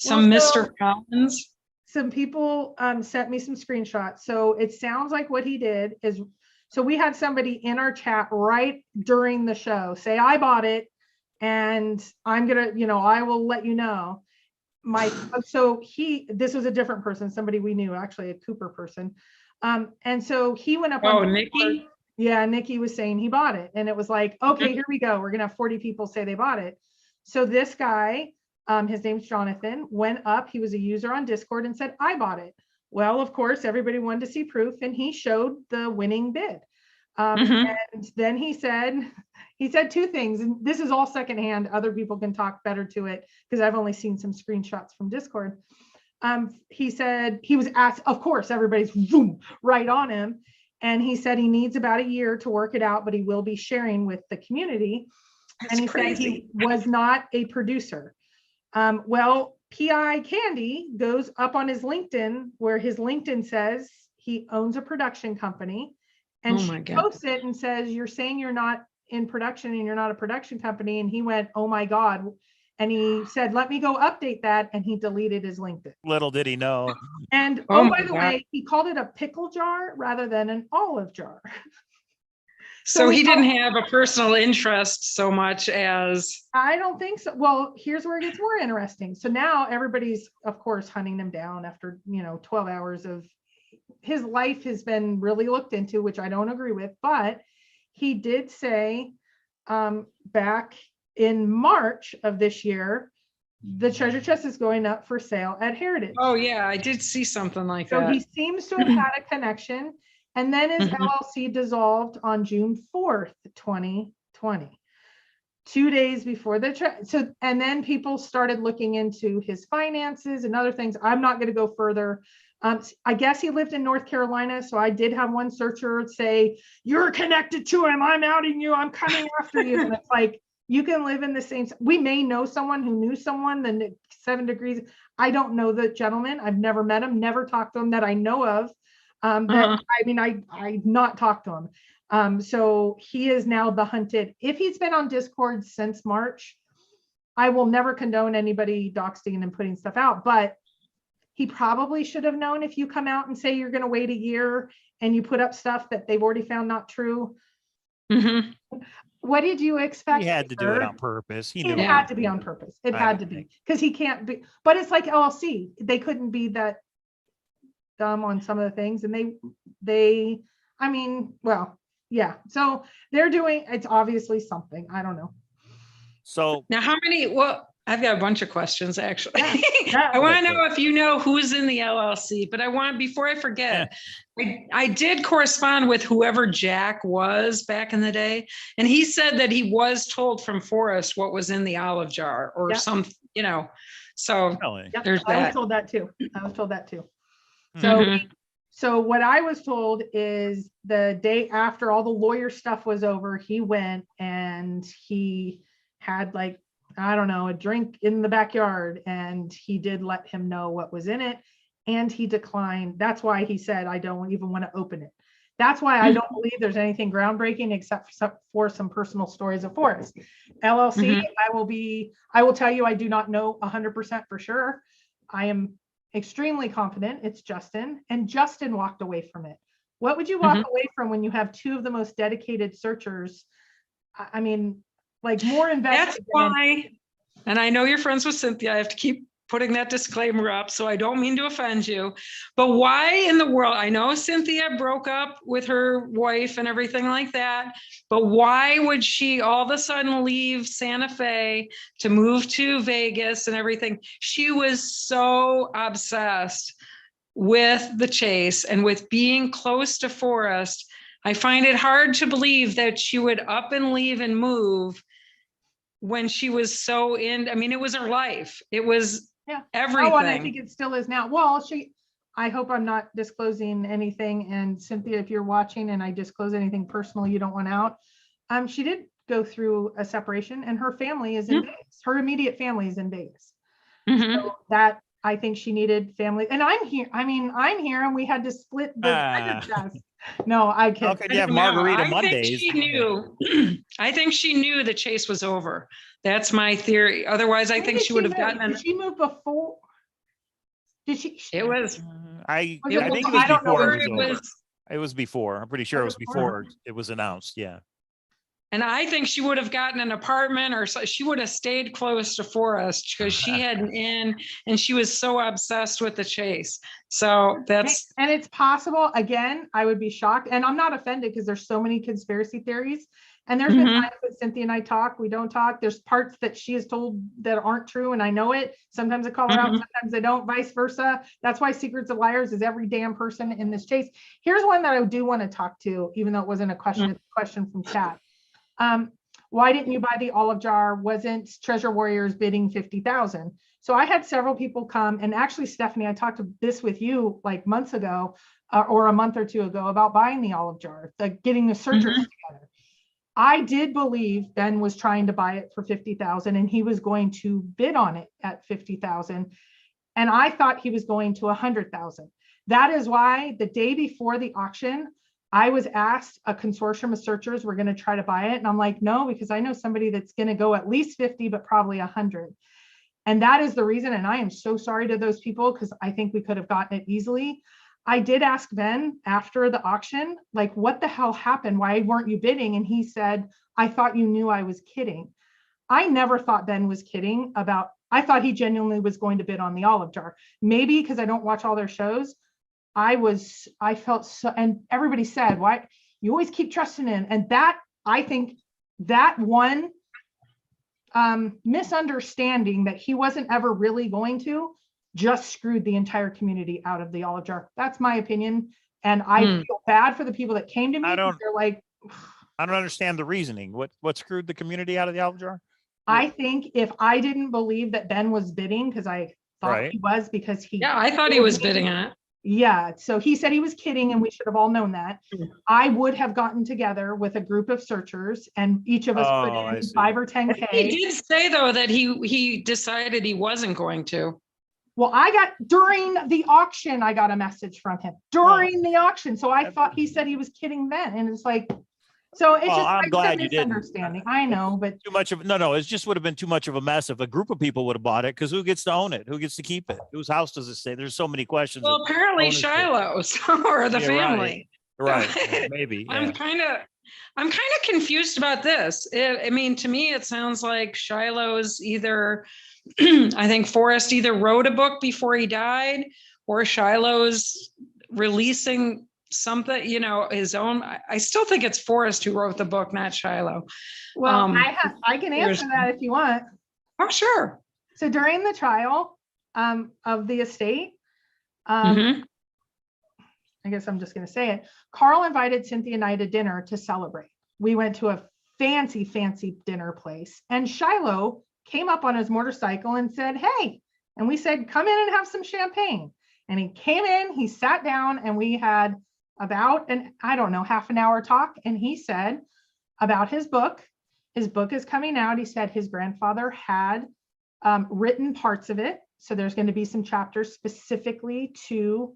Mr. Collins? Some people sent me some screenshots. So it sounds like what he did is, so we had somebody in our chat right during the show say, I bought it, and I'm gonna, you know, I will let you know. This was a different person, somebody we knew, actually a Cooper person. And so he went up on Nikki? Yeah, Nikki was saying he bought it. And it was like, okay, here we go. We're gonna have 40 people say they bought it. So this guy, his name's Jonathan, went up, he was a user on Discord, and said, I bought it. Well, of course, everybody wanted to see proof, and he showed the winning bid. And then he said two things, and this is all secondhand. Other people can talk better to it because I've only seen some screenshots from Discord. He said he was asked, of course, everybody's right on him. And he said he needs about a year to work it out, but he will be sharing with the community. That's And he crazy. said he was not a producer. Well, P.I. Candy goes up on his LinkedIn, where his LinkedIn says he owns a production company. And Oh my she God. posts it and says, you're saying you're not in production and you're not a production company. And he went, oh my God. And he said, let me go update that. And he deleted his LinkedIn. Little did he know. And Oh by my the God. way, he called it a pickle jar rather than an olive jar. So we he call- didn't have a personal interest so much as, I don't think so. Well, here's where it gets more interesting. So now everybody's, of course, hunting him down after, 12 hours of his life has been really looked into, which I don't agree with, but he did say back in March of this year, the treasure chest is going up for sale at Heritage. oh yeah, I did see something like So that. he seems to have had a connection. And then his Mhm. LLC dissolved on June 4th, 2020. 2 days before and then people started looking into his finances and other things. I'm not going to go further. I guess he lived in North Carolina. So I did have one searcher say, you're connected to him. I'm outing you. I'm coming after you. And it's like, you can live in the same, we may know someone who knew someone, the 7 degrees. I don't know the gentleman. I've never met him, never talked to him that I know of. I not talked to him. So he is now the hunted. If he's been on Discord since March, I will never condone anybody doxing and putting stuff out, but he probably should have known. If you come out and say you're going to wait a year and you put up stuff that they've already found not true, Mhm. what did you expect? He had to do it on purpose. He knew It it. had to be on purpose. It I had would to be, think. because he can't be, but it's like LLC. They couldn't be that dumb on some of the things. And well, yeah. So they're doing, it's obviously something. I don't know. So Now, how many? Well, I've got a bunch of questions actually. Yeah. I want to know if you know who's in the LLC, but before I forget, I did correspond with whoever Jack was back in the day, and he said that he was told from Forrest what was in the olive jar or Yeah. some, so really, Yep, there's I was that. told that too. So, Mhm. so what I was told is the day after all the lawyer stuff was over, he went and he had I don't know, a drink in the backyard, and he did let him know what was in it, and he declined. That's why he said, I don't even want to open it. That's why I don't believe there's anything groundbreaking except for some personal stories of Forrest. LLC, I will tell you, I do not know 100% for sure. I am extremely confident it's Justin, and Justin walked away from it. What would you walk away from when you have two of the most dedicated searchers? I mean, more invested. That's why, and I know you're friends with Cynthia. I have to keep putting that disclaimer up, so I don't mean to offend you. But why in the world? I know Cynthia broke up with her wife and everything like that, but why would she all of a sudden leave Santa Fe to move to Vegas and everything? She was so obsessed with the chase and with being close to Forrest. I find it hard to believe that she would up and leave and move when she was so in. I mean, it was her life. It was everything. Oh, and I think it still is now. Well, I hope I'm not disclosing anything. And Cynthia, if you're watching and I disclose anything personal you don't want out, she did go through a separation, and her family is in Vegas. Her immediate family is in Vegas. So that, I think she needed family. And I'm here. I mean, I'm here, and we had to split the chest. No, I can't. how could you have Margarita I Mondays? think she knew. I think she knew the chase was over. That's my theory. Otherwise, I think she would have gotten. Did she move before? Did she? It was. I Was think it it before? was I don't know before where it It was over. was. It was before. I'm pretty sure it was before it was announced. Yeah. And I think she would have gotten an apartment, or she would have stayed close to Forrest because she had an in, and she was so obsessed with the chase. So that's. And it's possible. Again, I would be shocked, and I'm not offended because there's so many conspiracy theories. And there's been times that Cynthia and I talk, we don't talk. There's parts that she is told that aren't true, and I know it. Sometimes I call her out, sometimes I don't, vice versa. That's why Secrets of Liars is every damn person in this chase. Here's one that I do want to talk to, even though it wasn't a question, it's a question from chat. Why didn't you buy the olive jar? Wasn't Treasure Warriors bidding 50,000? So I had several people come, and actually, Stephanie, I talked to this with you like months ago. or a month or two ago about buying the olive jar, like getting the searchers together. I did believe Ben was trying to buy it for 50,000 and he was going to bid on it at 50,000. And I thought he was going to 100,000. That is why the day before the auction, I was asked, a consortium of searchers were going to try to buy it. And I'm like, no, because I know somebody that's going to go at least 50, but probably 100. And that is the reason. And I am so sorry to those people because I think we could have gotten it easily. I did ask Ben after the auction, like, what the hell happened? Why weren't you bidding? And he said, I thought you knew I was kidding. I never thought Ben was kidding about, I thought he genuinely was going to bid on the olive jar. Maybe because I don't watch all their shows. I felt so, and everybody said, why you always keep trusting in. And that, I think that one misunderstanding that he wasn't ever really going to just screwed the entire community out of the olive jar. That's my opinion. And I feel bad for the people that came to me. They're like, I don't understand the reasoning. What screwed the community out of the olive jar? I think if I didn't believe that Ben was bidding, because I thought he was, because he. Yeah, I thought he was bidding on it. Yeah, so he said he was kidding and we should have all known that. I would have gotten together with a group of searchers and each of us put in 5 or 10K. He did say though that he decided he wasn't going to. Well, I got, during the auction, I got a message from him during the auction. So I thought he said he was kidding then. And it's like, so it's just I'm glad you didn't. Misunderstanding. I know, but Too much of, no, it just would have been too much of a mess if a group of people would have bought it, because who gets to own it? Who gets to keep it? Whose house does it stay? There's so many questions. Well, apparently Shiloh's or the family. Right. Maybe. Yeah. I'm kind of confused about this. I mean, to me, it sounds like Shiloh's either, I think Forrest either wrote a book before he died, or Shiloh's releasing something, his own. I still think it's Forrest who wrote the book, not Shiloh. well, I can answer that if you want. Oh, sure. So during the trial of the estate, Mhm. I guess I'm just going to say it. Carl invited Cynthia and I to dinner to celebrate. We went to a fancy, fancy dinner place, and Shiloh came up on his motorcycle and said, hey, and we said, come in and have some champagne. And he came in, he sat down, and we had about half an hour talk. And he said about his book is coming out. He said his grandfather had written parts of it. So there's going to be some chapters specifically to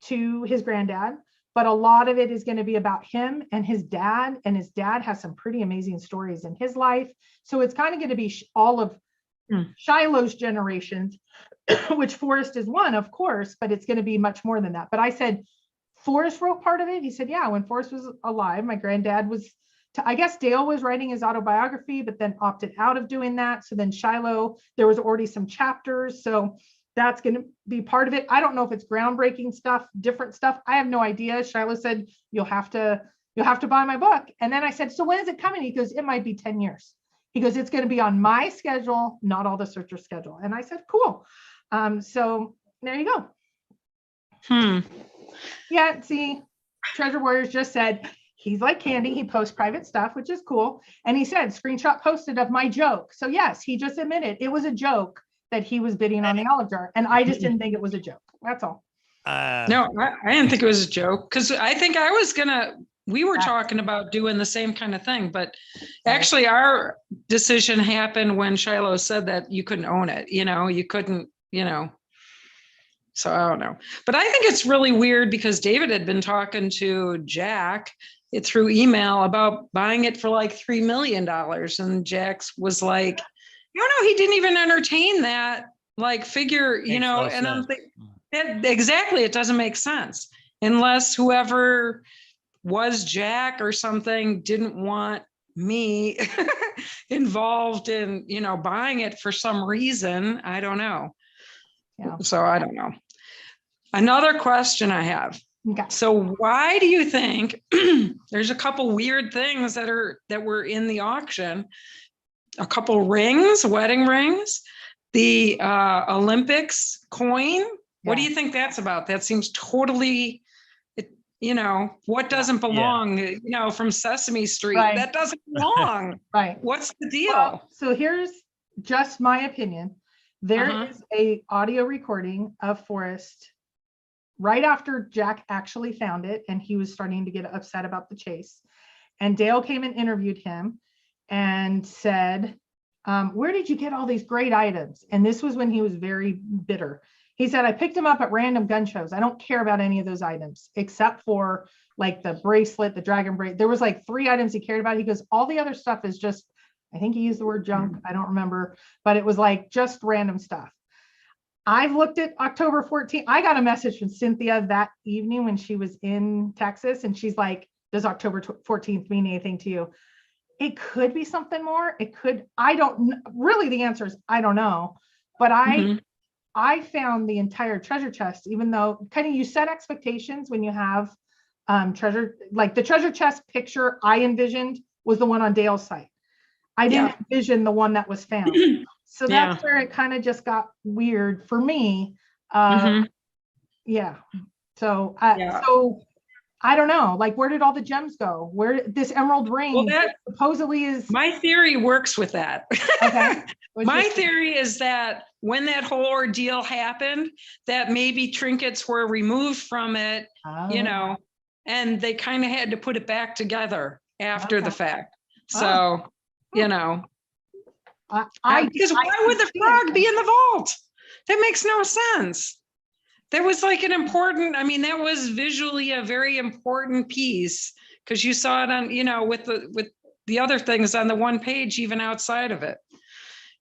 his granddad, but a lot of it is going to be about him and his dad. And his dad has some pretty amazing stories in his life. So it's kind of going to be all of Shiloh's generations, which Forrest is one, of course, but it's going to be much more than that. But I said, Forrest wrote part of it. He said, yeah, when Forrest was alive, my granddad was, I guess Dale was writing his autobiography, but then opted out of doing that. So then Shiloh, there was already some chapters. So that's going to be part of it. I don't know if it's groundbreaking stuff, different stuff. I have no idea. Shiloh said, you'll have to buy my book. And then I said, so when is it coming? He goes, it might be 10 years. He goes, it's going to be on my schedule, not all the searcher schedule. And I said, cool. So there you go. Yeah, see, Treasure Warriors just said, he's like Candy. He posts private stuff, which is cool. And he said, screenshot posted of my joke. So yes, he just admitted it was a joke that he was bidding on the olive jar. And I just didn't think it was a joke. That's all. No, I didn't think it was a joke, because I think we were talking about doing the same kind of thing, but actually our decision happened when Shiloh said that you couldn't own it, you couldn't, so I don't know. But I think it's really weird because David had been talking to Jack through email about buying it for like $3 million. And Jack's was like, no, he didn't even entertain that like figure, and I'm thinking, exactly, it doesn't make sense unless whoever was Jack or something didn't want me involved in, buying it for some reason. I don't know. Yeah. So I don't know. Another question I have. Okay. So why do you think there's a couple weird things that were in the auction? A couple rings, wedding rings, the Olympics coin. What do you think that's about? That seems totally, what doesn't belong, from Sesame Street, that doesn't belong. Right. What's the deal? Well, so here's just my opinion. There is a audio recording of Forrest right after Jack actually found it, and he was starting to get upset about the chase. And Dale came and interviewed him and said, where did you get all these great items? And this was when he was very bitter. He said, I picked them up at random gun shows. I don't care about any of those items except for like the bracelet, the dragon bracelet. There was like 3 items he cared about. He goes, all the other stuff is just, I think he used the word junk. I don't remember, but it was like just random stuff. I've looked at October 14th. I got a message from Cynthia that evening when she was in Texas, and she's like, does October 14th mean anything to you? It could be something more. It could, I don't really, the answer is, I don't know, but I found the entire treasure chest, even though kind of you set expectations when you have treasure, like the treasure chest picture I envisioned was the one on Dale's site. I didn't envision the one that was found. So that's where it kind of just got weird for me. Yeah. So, so I don't know, like, where did all the gems go? Where this emerald ring supposedly is. My theory works with that. Okay. My theory is that when that whole ordeal happened, that maybe trinkets were removed from it, you know, and they kind of had to put it back together after the fact. So, you know, because why would the frog be in the vault? That makes no sense. That was like an important, I mean, that was visually a very important piece because you saw it on, you know, with the other things on the one page, even outside of it,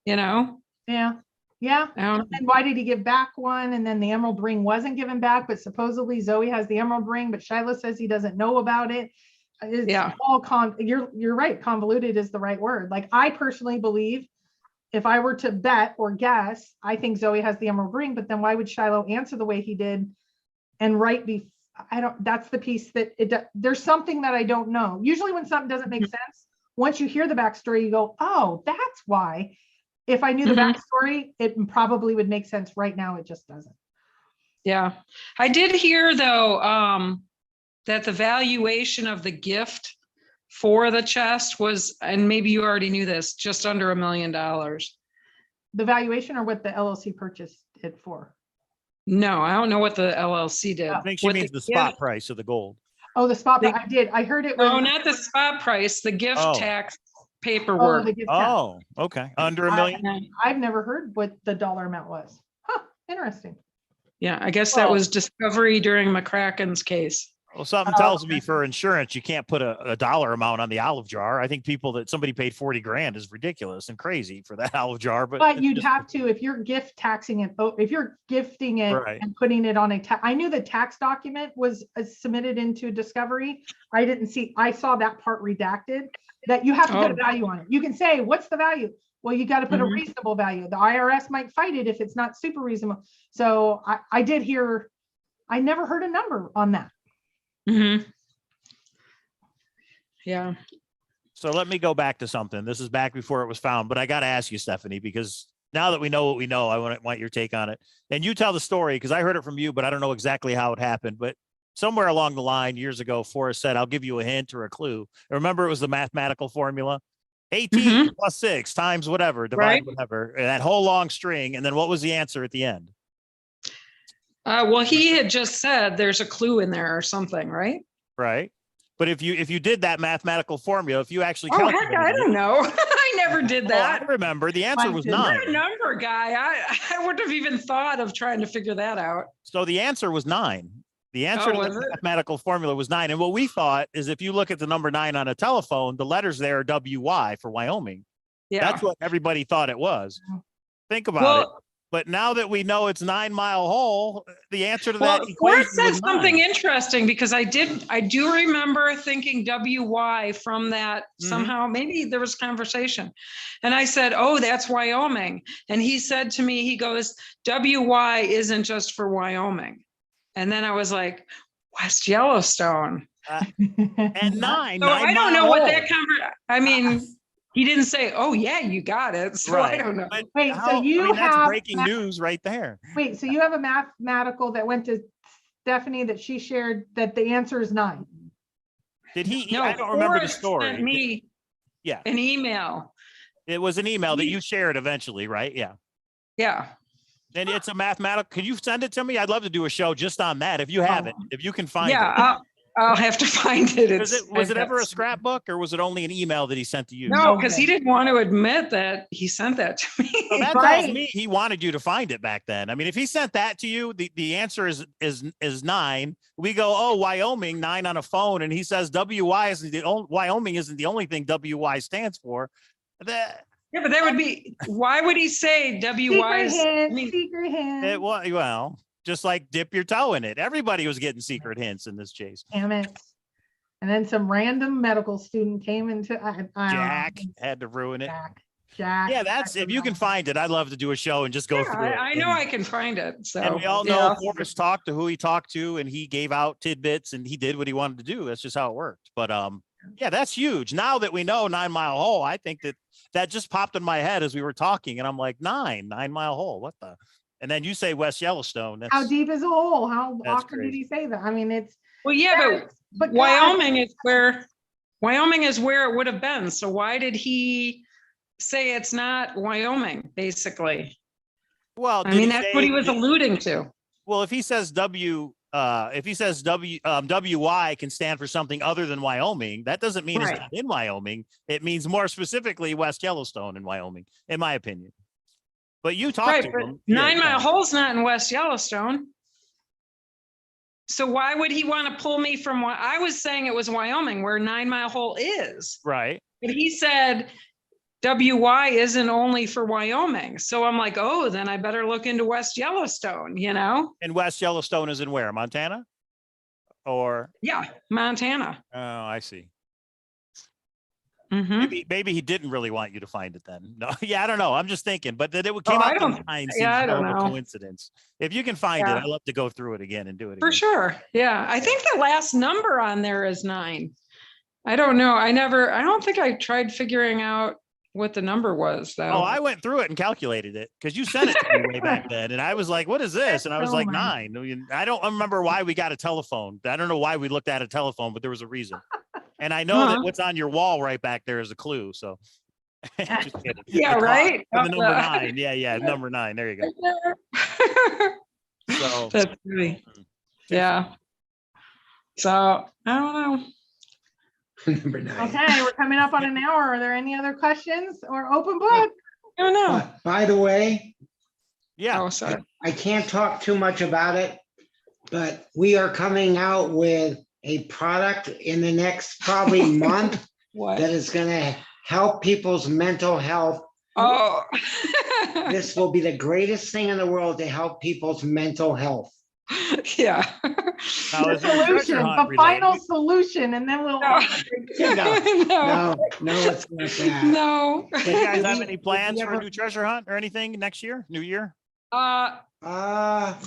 you know? Yeah. Yeah. And why did he give back one? And then the emerald ring wasn't given back, but supposedly Zoe has the emerald ring, but Shiloh says he doesn't know about it. It's all you're right. Convoluted is the right word. Like, I personally believe if I were to bet or guess, I think Zoe has the emerald ring, but then why would Shiloh answer the way he did? And that's the piece that there's something that I don't know. Usually when something doesn't make sense, once you hear the backstory, you go, oh, that's why. If I knew the backstory, it probably would make sense. Right now, it just doesn't. Yeah. I did hear though, that the valuation of the gift for the chest was, and maybe you already knew this, just under $1 million. The valuation, or what the LLC purchased it for? No, I don't know what the LLC did. I think she means the spot price of the gold. Oh, the spot price. I did. I heard it was. No, not the spot price, the gift tax paperwork. Okay. Under $1 million. I've never heard what the dollar amount was. Huh, interesting. Yeah, I guess that was discovery during McCracken's case. Well, something tells me for insurance, you can't put a dollar amount on the olive jar. I think somebody paid 40 grand is ridiculous and crazy for that olive jar. But you'd have to, if you're gift taxing it, if you're gifting it and putting it on I knew the tax document was submitted into discovery. I saw that part redacted, that you have to put a value on it. You can say, what's the value? Well, you got to put a reasonable value. The IRS might fight it if it's not super reasonable. So I did hear, I never heard a number on that. Yeah. So let me go back to something. This is back before it was found, but I got to ask you, Stephanie, because now that we know what we know, I want your take on it. And you tell the story, because I heard it from you, but I don't know exactly how it happened. But somewhere along the line years ago, Forrest said, I'll give you a hint or a clue. Remember, it was the mathematical formula. 18 plus 6 times whatever, divide whatever, that whole long string. And then what was the answer at the end? Well, he had just said there's a clue in there or something, right? Right. But if you did that mathematical formula, if you actually I don't know. I never did that. I remember the answer was 9. You're a number guy. I wouldn't have even thought of trying to figure that out. So the answer was 9. The answer to the mathematical formula was 9. And what we thought is, if you look at the number 9 on a telephone, the letters there are WY for Wyoming. Yeah. That's what everybody thought it was. Think about it. But now that we know it's 9 Mile Hole, the answer to that equation Forrest said something interesting, because I do remember thinking WY from that somehow. Maybe there was conversation, and I said, "Oh, that's Wyoming." And he said to me, he goes, "WY isn't just for Wyoming." And then I was like, West Yellowstone. And 9. So I don't know what that I mean. He didn't say, "Oh yeah, you got it." So I don't know. But wait, so that's breaking news right there. Wait, so you have a mathematical that went to Stephanie that she shared that the answer is 9. Did he? No, I don't remember the story. Sent me an email. It was an email that you shared eventually, right? Yeah. Yeah. And it's a mathematical. Can you send it to me? I'd love to do a show just on that. If you have it, if you can find it. Yeah, I'll have to find it. Was it ever a scrapbook, or was it only an email that he sent to you? No, because he didn't want to admit that he sent that to me. So that Right. tells me he wanted you to find it back then. I mean, if he sent that to you, the answer is 9. We go, oh, Wyoming, 9 on a phone, and he says WY isn't the only, Wyoming isn't the only thing WY stands for. That Yeah, but that would be, why would he say WY? Secret hint. it was well, just like dip your toe in it. Everybody was getting secret hints in this chase. Damn it. And then some random medical student came into Jack had to ruin it. Jack. Yeah, that's if you can find it. I'd love to do a show and just go through it. I know I can find it. So And we all know Forrest talked to who he talked to, and he gave out tidbits, and he did what he wanted to do. That's just how it worked. But yeah, that's huge. Now that we know 9 Mile Hole, I think that just popped in my head as we were talking, and I'm like, 9 Mile Hole. What the? And then you say West Yellowstone. That's, How deep is a hole? How That's often did crazy. he say that? I mean, it's well, yeah, but God, Wyoming is where it would have been. So why did he say it's not Wyoming, basically? well, I did mean, he that's say- what he was alluding to. Well, if he says WY can stand for something other than Wyoming, that doesn't mean Right. it's not in Wyoming. It means more specifically West Yellowstone in Wyoming, in my opinion. But you talked Right, to but him. 9 Yeah, Mile Hole's not in West Yellowstone. So why would he want to pull me from what I was saying? It was Wyoming where 9 Mile Hole is. right. But he said WY isn't only for Wyoming. So I'm like, oh, then I better look into West Yellowstone, you know? And West Yellowstone is in where? Montana? Or Yeah, Montana. oh, I see. Mhm. Maybe he didn't really want you to find it then. No, yeah, I don't know. I'm just thinking, but that it would Oh, came I out don't- to 9 seems yeah, I a don't hell of a know. coincidence. If you can find it, Yeah. I'd love to go through it again and do it For again. sure. Yeah. I think the last number on there is 9. I don't know. I don't think I tried figuring out what the number was though. Oh, I went through it and calculated it because you sent it to me way back then. And I was like, what is this? And I was so like, much. 9. I mean, I don't remember why we got a telephone. I don't know why we looked at a telephone, but there was a reason. And I know that Huh. what's on your wall right back there is a clue. So just kidding. Yeah, The clock right? and the number Up 9. Yeah, number 9. There you go. So That's funny. Yeah. So I don't know. Number 9. okay. We're coming up on an hour. Are there any other questions or open book? I don't know. By the way, yeah. Oh, sorry. I can't talk too much about it, but we are coming out with a product in the next probably month What? that is going to help people's mental health. Oh. This will be the greatest thing in the world to help people's mental health. Yeah. Now, The is it a treasure solution, hunt the final related? solution, and then we'll. No. No, it's not that. No. Do you guys have any If plans you for a ever- new treasure hunt or anything next year, new year?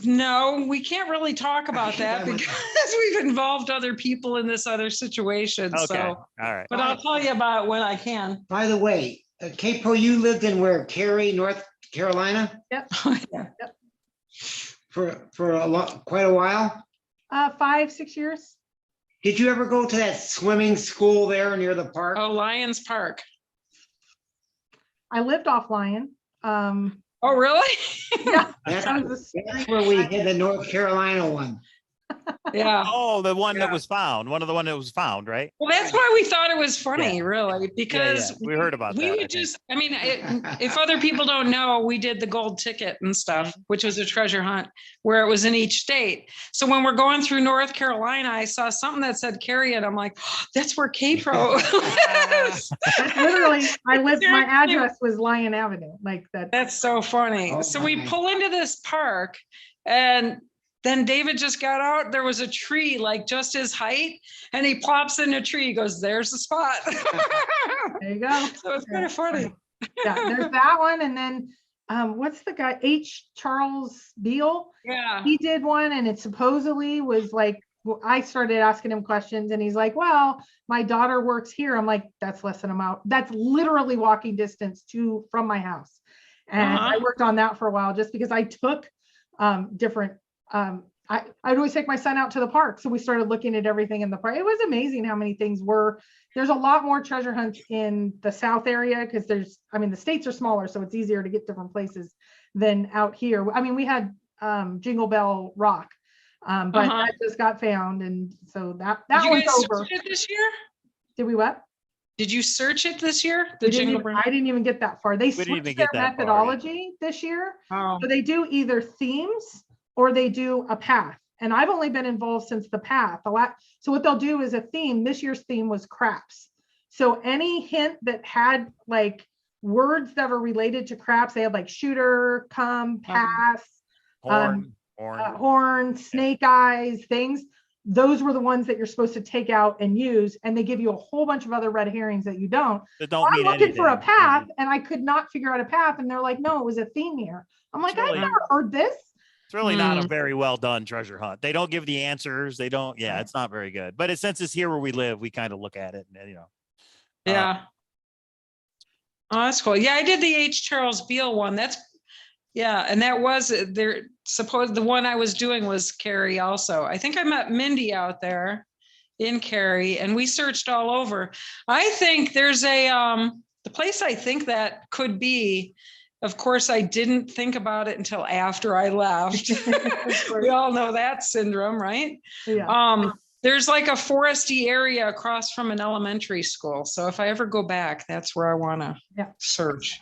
No, we can't really talk about that That was- because we've involved other people in this other situation. Okay. So, All right. but I'll tell you about it when I can. By the way, Capo, you lived in where? Cary, North Carolina Yep. for quite a while. 5-6 years. Did you ever go to that swimming school there near the park? Oh, Lions Park. I lived off Lion. Oh, really? Yeah. That's, that was a that's where we had the North Carolina one. Yeah. Oh, the one that Yeah. was found. One of the one that was found, right? Well, that's why we thought it was funny, really, because We heard about we that. I would think. just, I mean, if other people don't know, we did the gold ticket and stuff, which was a treasure hunt where it was in each state. So when we're going through North Carolina, I saw something that said Cary, and I'm like, oh, that's where K-Pro is. That's literally, my address was Lion Avenue, like that. That's so funny. Oh, So we my. pull into this park and then David just got out. There was a tree, like just his height, and he plops in a tree. He goes, there's the spot. There you go. So it's kind of funny. Yeah, there's that one. And then what's the guy, Charles Beale? Yeah. He did one, and it supposedly was like, well, I started asking him questions, and he's like, well, my daughter works here. I'm like, that's less than a mile. That's literally walking distance from my house. And I worked on that for a while just because I took different, I'd always take my son out to the park. So we started looking at everything in the park. It was amazing how many things were. There's a lot more treasure hunts in the South area because the states are smaller, so it's easier to get different places than out here. I mean, we had Jingle Bell Rock, but that just got found, and so that Did you one's guys over. search it this year? Did we what? Did you search it this year? The We didn't Jingle even- Bell? I didn't even get that far. They didn't even switched get their that far, yeah. methodology this year. Oh, So they do either themes or they do a path. And I've only been involved since the path. So what they'll do is a theme. This year's theme was craps. So any hint that had like words that were related to craps, they had like shooter, come, pass, Horn. horn, snake eyes, things. Those were the ones that you're supposed to take out and use. And they give you a whole bunch of other red herrings that you don't. That don't I'm mean looking for a anything. path and I could not figure out a path. And they're like, no, it was a theme here. I'm like, Really- I've never heard this. It's really not a very well done treasure hunt. They don't give the answers. They don't. Yeah, Right. it's not very good. But since it's here where we live, we kind of look at it and, you know. yeah. Oh, that's cool. Yeah, I did the H. Charles Beale one. That's, yeah, and that was there. Suppose the one I was doing was Cary also. I think I met Mindy out there in Cary, and we searched all over. I think there's the place I think that could be. Of course, I didn't think about it until after I left. We all know that syndrome, right? Yeah. There's like a foresty area across from an elementary school. So if I ever go back, that's where I want to search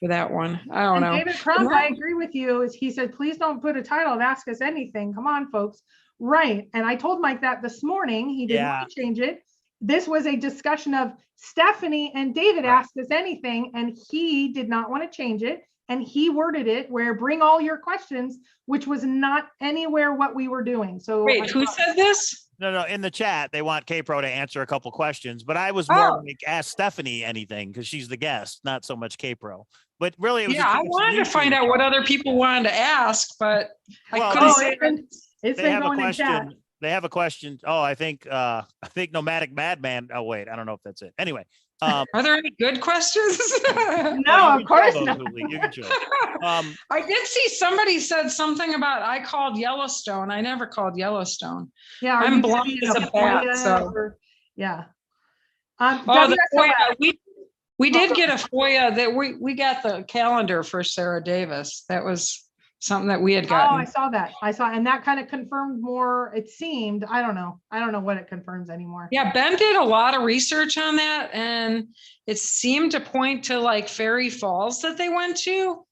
for that one. I don't know. David Crump, I agree with you. Is he said, please don't put a title and ask us anything. Come on, folks. Right. And I told Mike that this morning. He didn't want to change it. This was a discussion of Stephanie and David asked us anything, and he did not want to change it. And he worded it where bring all your questions, which was not anywhere what we were doing. So wait, who said this? No, in the chat, they want K-Pro to answer a couple questions, but I was more like ask Stephanie anything because she's the guest, not so much K-Pro. But really, it was I wanted to find out what other people wanted to ask, but I couldn't say it's they been have a going in chat. question. They have a question. Oh, I think Nomadic Madman. Oh, wait, I don't know if that's it. Anyway. Are there any good questions? No, of course not. You can choose. I did see somebody said something about I called Yellowstone. I never called Yellowstone. Yeah, I'm blind as a bat. So yeah. the FOIA, we did get a FOIA that we got the calendar for Sarah Davis. That was something that we had gotten. Oh, I saw that. And that kind of confirmed more. It seemed, I don't know what it confirms anymore. Yeah, Ben did a lot of research on that, and it seemed to point to like Fairy Falls that they went to.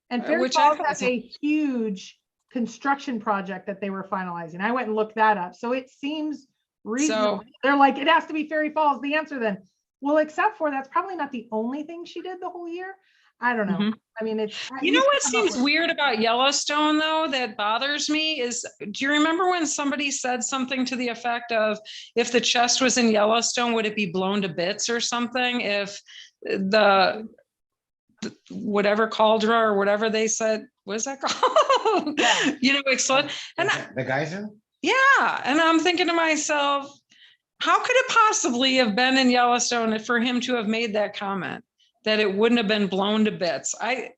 And Fairy Falls has a huge construction project that they were finalizing. I went and looked that up. So it seems reasonable. They're like, it has to be Fairy Falls. The answer then, well, except for that's probably not the only thing she did the whole year. I don't know. I mean, it's, you know what seems weird about Yellowstone though, that bothers me is, do you remember when somebody said something to the effect of, if the chest was in Yellowstone, would it be blown to bits or something? If the whatever cauldron or whatever they said, what is that called? Yeah. You know, explode. And The geyser? yeah. And I'm thinking to myself, how could it possibly have been in Yellowstone for him to have made that comment? That it wouldn't have been blown to bits. I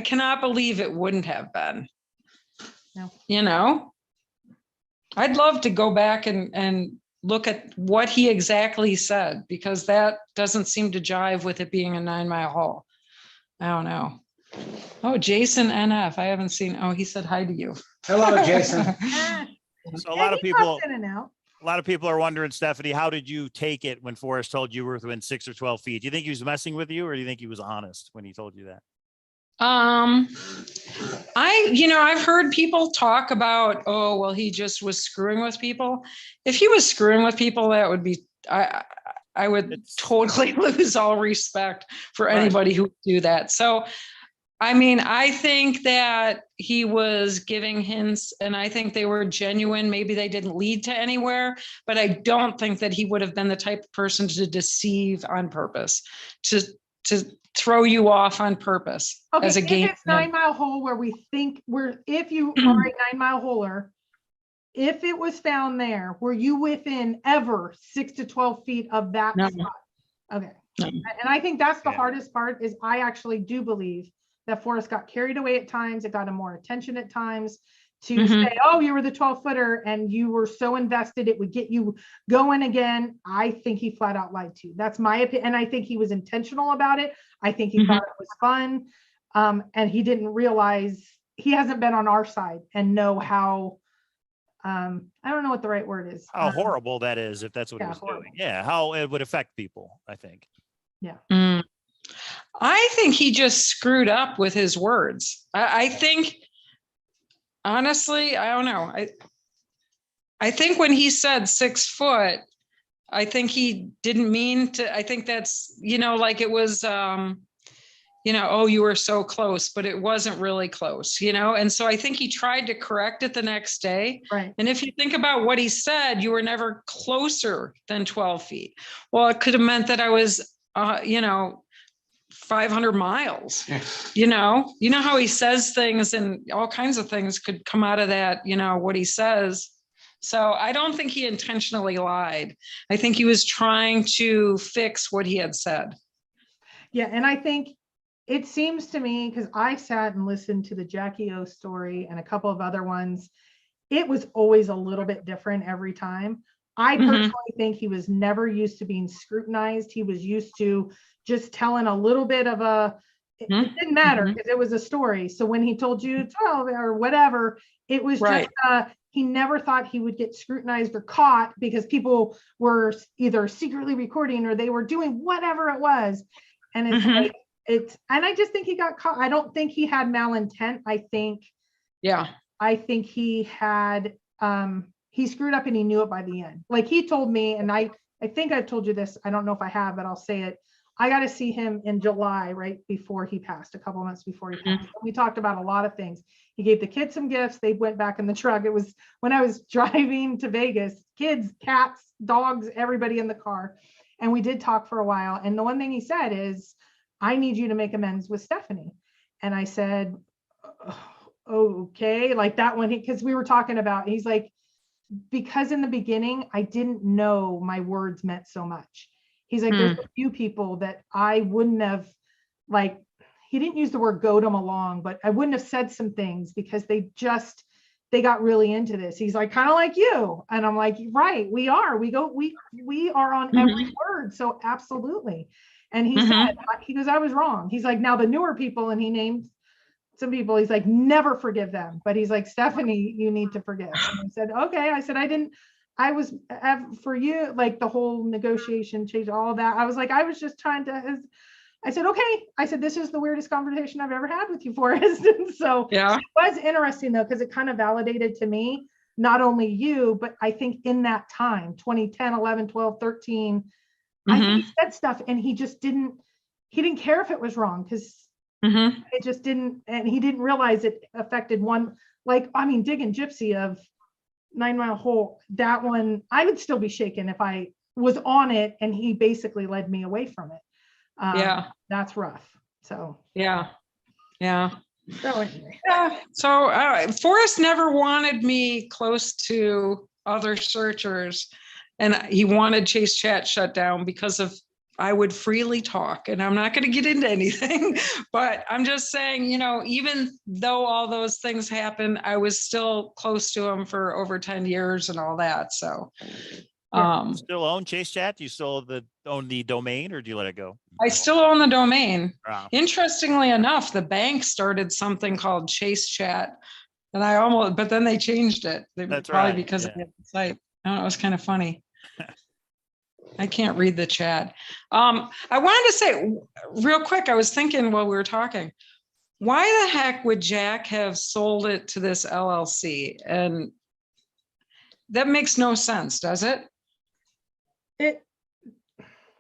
cannot believe it wouldn't have been. No. You know, I'd love to go back and look at what he exactly said, because that doesn't seem to jive with it being a 9 Mile hole. I don't know. Oh, Jason NF. I haven't seen. Oh, he said hi to you. Hello, Jason. So a lot of people. In and out. A lot of people are wondering, Stephanie, how did you take it when Forrest told you were within 6 or 12 feet? Do you think he was messing with you, or do you think he was honest when he told you that? I've heard people talk about, oh, well, he just was screwing with people. If he was screwing with people, that would be, I would totally lose all respect for anybody who would do that. So, I mean, I think that he was giving hints, and I think they were genuine. Maybe they didn't lead to anywhere, but I don't think that he would have been the type of person to deceive on purpose, to throw you off on purpose as a game. If it's 9 Mile hole where we think if you are a 9 Mile holer, if it was found there, were you within ever 6 to 12 feet of that spot? Okay. No. And I think that's the hardest part, is I actually do believe that Forrest got carried away at times. It got him more attention at times to say, oh, you were the 12-footer and you were so invested, it would get you going again. I think he flat out lied to you. That's my opinion. And I think he was intentional about it. I think he thought it was fun. And he didn't realize, he hasn't been on our side and know how, I don't know what the right word is. How horrible that is, if that's what he yeah, was horrible. doing. Yeah, how it would affect people, I think. Mm. I think he just screwed up with his words. I think, honestly, I don't know. I think when he said 6 foot, I think he didn't mean to. I think that's, like it was, oh, you were so close, but it wasn't really close, And so I think he tried to correct it the next day. Right. And if you think about what he said, you were never closer than 12 feet. Well, it could have meant that I was, 500 miles, you know how he says things, and all kinds of things could come out of that, what he says. So I don't think he intentionally lied. I think he was trying to fix what he had said. Yeah. And I think it seems to me, because I sat and listened to the Jackie O story and a couple of other ones, it was always a little bit different every time. I personally think he was never used to being scrutinized. He was used to just telling a little bit of it didn't matter because it was a story. So when he told you 12 or whatever, it was right. Just, he never thought he would get scrutinized or caught because people were either secretly recording or they were doing whatever it was. And it's like, and I just think he got caught. I don't think he had malintent. I think he had, he screwed up and he knew it by the end. Like he told me, and I think I've told you this. I don't know if I have, but I'll say it. I got to see him in July, right before he passed, a couple of months before he passed. We talked about a lot of things. He gave the kids some gifts. They went back in the truck. It was when I was driving to Vegas, kids, cats, dogs, everybody in the car. And we did talk for a while. And the one thing he said is, I need you to make amends with Stephanie. And I said, okay, like that one, because we were talking about, he's like, because in the beginning, I didn't know my words meant so much. He's like, there's a few people that I wouldn't have, like, he didn't use the word goad them along, but I wouldn't have said some things because they got really into this. He's like, kind of like you. And I'm like, right, we are. We are on every word. So absolutely. And he said, he goes, I was wrong. He's like, now the newer people, and he named some people, he's like, never forgive them. But he's like, Stephanie, you need to forgive. And I said, okay. I said, I was for you, like the whole negotiation change, all that. I was like, I was just trying to, I said, okay. I said, this is the weirdest conversation I've ever had with you, Forrest. And so it was interesting though, because it kind of validated to me, not only you, but I think in that time, 2010, 11, 12, 13, I think he said stuff and he didn't care if it was wrong because it just didn't, and he didn't realize it affected one, like, I mean, digging Gypsy of 9 Mile Hole, that one, I would still be shaken if I was on it and he basically led me away from it. That's rough. So, yeah. So anyway. So Forrest never wanted me close to other searchers, and he wanted Chase Chat shut down because of I would freely talk, and I'm not going to get into anything, but I'm just saying, even though all those things happened, I was still close to him for over 10 years and all that. So, you still own Chase Chat? Do you still own the domain, or do you let it go? I still own the domain. Wow. Interestingly enough, the bank started something called Chase Chat, and but then they changed it. That's probably right, because of the site. I don't know, it was kind of funny. I can't read the chat. I wanted to say real quick, I was thinking while we were talking, why the heck would Jack have sold it to this LLC? And that makes no sense, does it?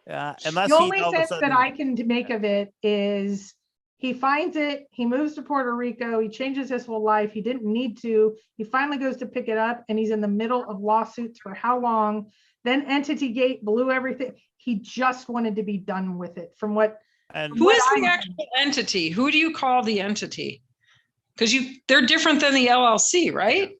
Unless the only sense that I can make of it is he finds it, he moves to Puerto Rico, he changes his whole life. He didn't need to. He finally goes to pick it up and he's in the middle of lawsuits for how long? Then Entity Gate blew everything. He just wanted to be done with it from what. And who is the actual entity? Who do you call the entity? Because they're different than the LLC, right?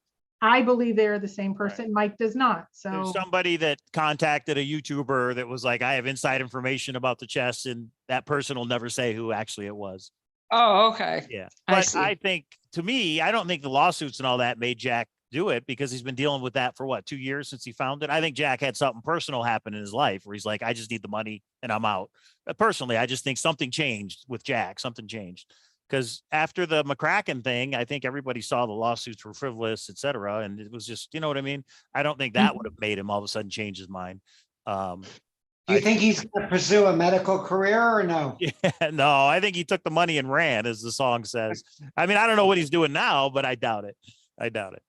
I believe they're the same person. Right. Mike does not. So there's somebody that contacted a YouTuber that was like, I have inside information about the chest, and that person will never say who actually it was. Oh, okay. Yeah. But I think, to me, I don't think the lawsuits and all that made Jack do it, because he's been dealing with that for 2 years since he found it. I think Jack had something personal happen in his life where he's like, I just need the money and I'm out. But personally, I just think something changed with Jack. Something changed. because after the McCracken thing, I think everybody saw the lawsuits were frivolous, et cetera. And it was just, you know what I mean? I don't think that would have made him all of a sudden change his mind. Do you think he's going to pursue a medical career or no? Yeah, no, I think he took the money and ran, as the song says. I mean, I don't know what he's doing now, but I doubt it. I doubt it.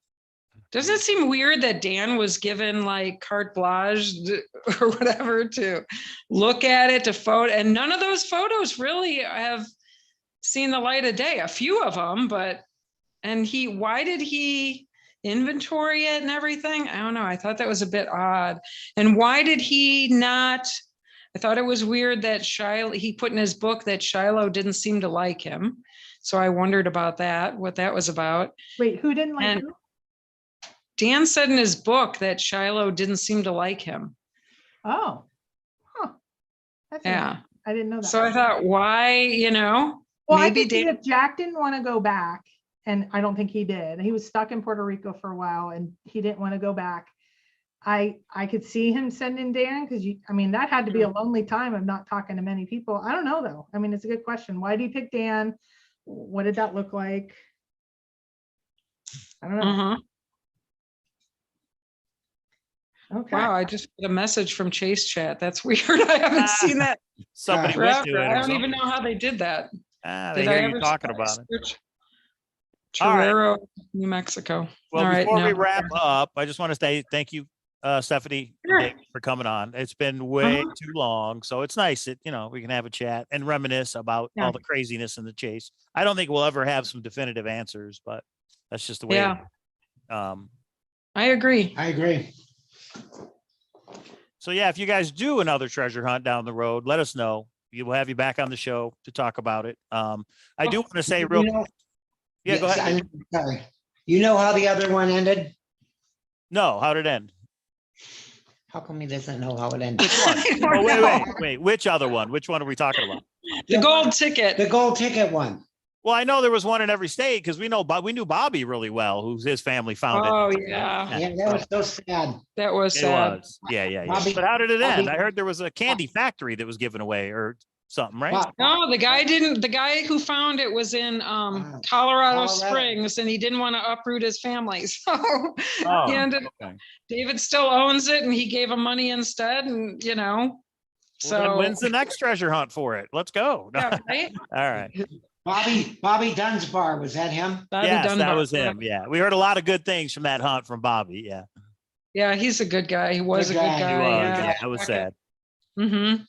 Does it seem weird that Dan was given like carte blanche or whatever to look at it, to photo, and none of those photos really have seen the light of day? A few of them, but, and why did he inventory it and everything? I don't know. I thought that was a bit odd. And why did he not? I thought it was weird that Shiloh, he put in his book that Shiloh didn't seem to like him. So I wondered about that, what that was about. Wait, who didn't like And him? Dan said in his book that Shiloh didn't seem to like him. Oh, huh. That's Yeah. interesting. I didn't know that. So I thought, why, Well, I maybe could see Dan, if Jack didn't want to go back, and I don't think he did. He was stuck in Puerto Rico for a while, and he didn't want to go back. I could see him sending Dan, because I mean, that had to be a lonely time of not talking to many people. I don't know though. I mean, it's a good question. Why did he pick Dan? What did that look like? I don't know. uh-huh. Okay. Wow, I just got a message from Chase Chat. That's weird. I haven't seen that Somebody went to forever. it. I or don't even something. know how they did that. They Did I hear you ever talking about it. search All right. Torero, New Mexico? Well, All right, before we no. wrap up, I just want to say thank you, Stephanie, and Sure. Dave, for coming on. It's been way Uh-huh. too long, so it's nice that we can have a chat and reminisce about Yeah. all the craziness in the chase. I don't think we'll ever have some definitive answers, but that's just the way. Yeah. Um, I agree. I agree. so yeah, if you guys do another treasure hunt down the road, let us know. We'll have you back on the show to talk about it. I do want to say real. You know- Yeah, go Yes, ahead. I'm sorry. You know how the other one ended? No, how'd it end? How come he doesn't know how it ended? Which one? I don't Oh, wait, know. wait. Which other one? Which one are we talking about? The gold ticket. The gold ticket one. Well, I know there was one in every state because we knew Bobby really well, who's his family found it. Oh, yeah. Yeah, that was so sad. That was It sad. was. Yeah. Bobby- But how did it end? Bobby- I heard there was a candy factory that was given away or something, right? Wow. No, the guy who found it was in Colorado Colorado. Springs, and he didn't want to uproot his family. So Oh, he ended, okay. David still owns it, and he gave him money instead. And Well, so then when's the next treasure hunt for it? Let's go. yeah, right? All right. Bobby Dunsbar, was that him? Bobby Yes, that Dunbar. was him. Yeah. We heard a lot of good things from that hunt from Bobby. Yeah. Yeah, he's a good guy. He was Good a good guy. He guy. was. Yeah. Yeah, that was sad. Mm-hmm.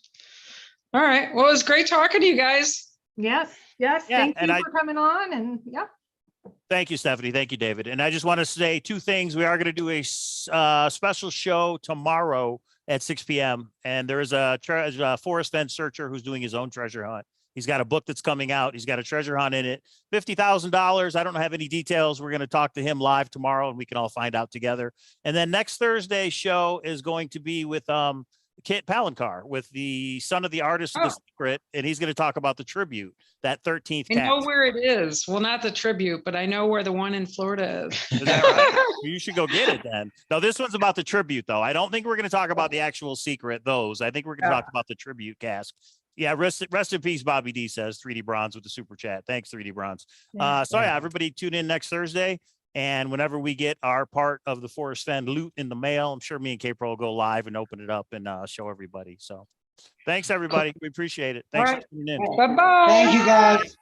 All right. Well, it was great talking to you guys. Yes. Yeah, Thank and you for coming on, and yeah. Thank you, Stephanie. Thank you, David. And I just want to say two things. We are going to do a special show tomorrow at 6 p.m. And there is a Forrest Fenn Searcher who's doing his own treasure hunt. He's got a book that's coming out. He's got a treasure hunt in it. $50,000. I don't have any details. We're going to talk to him live tomorrow and we can all find out together. And then next Thursday's show is going to be with Kit Palancar, with the son of the artist of the secret. And he's going to talk about the tribute, that 13th I know cast. where it is. Well, not the tribute, but I know where the one in Florida is. Is that right? You should go get it then. No, this one's about the tribute, though. I don't think we're going to talk about the actual secret, those. I think we're going to talk about the tribute cask. Yeah, rest in peace, Bobby D says, 3D Bronze with the super chat. Thanks, 3D Bronze. So yeah, everybody tune in next Thursday. And whenever we get our part of the Forrest Fenn loot in the mail, I'm sure me and K-Pro will go live and open it up and show everybody. So thanks, everybody. We appreciate it. Thanks All right. for tuning in. Bye-bye. Thank you, guys.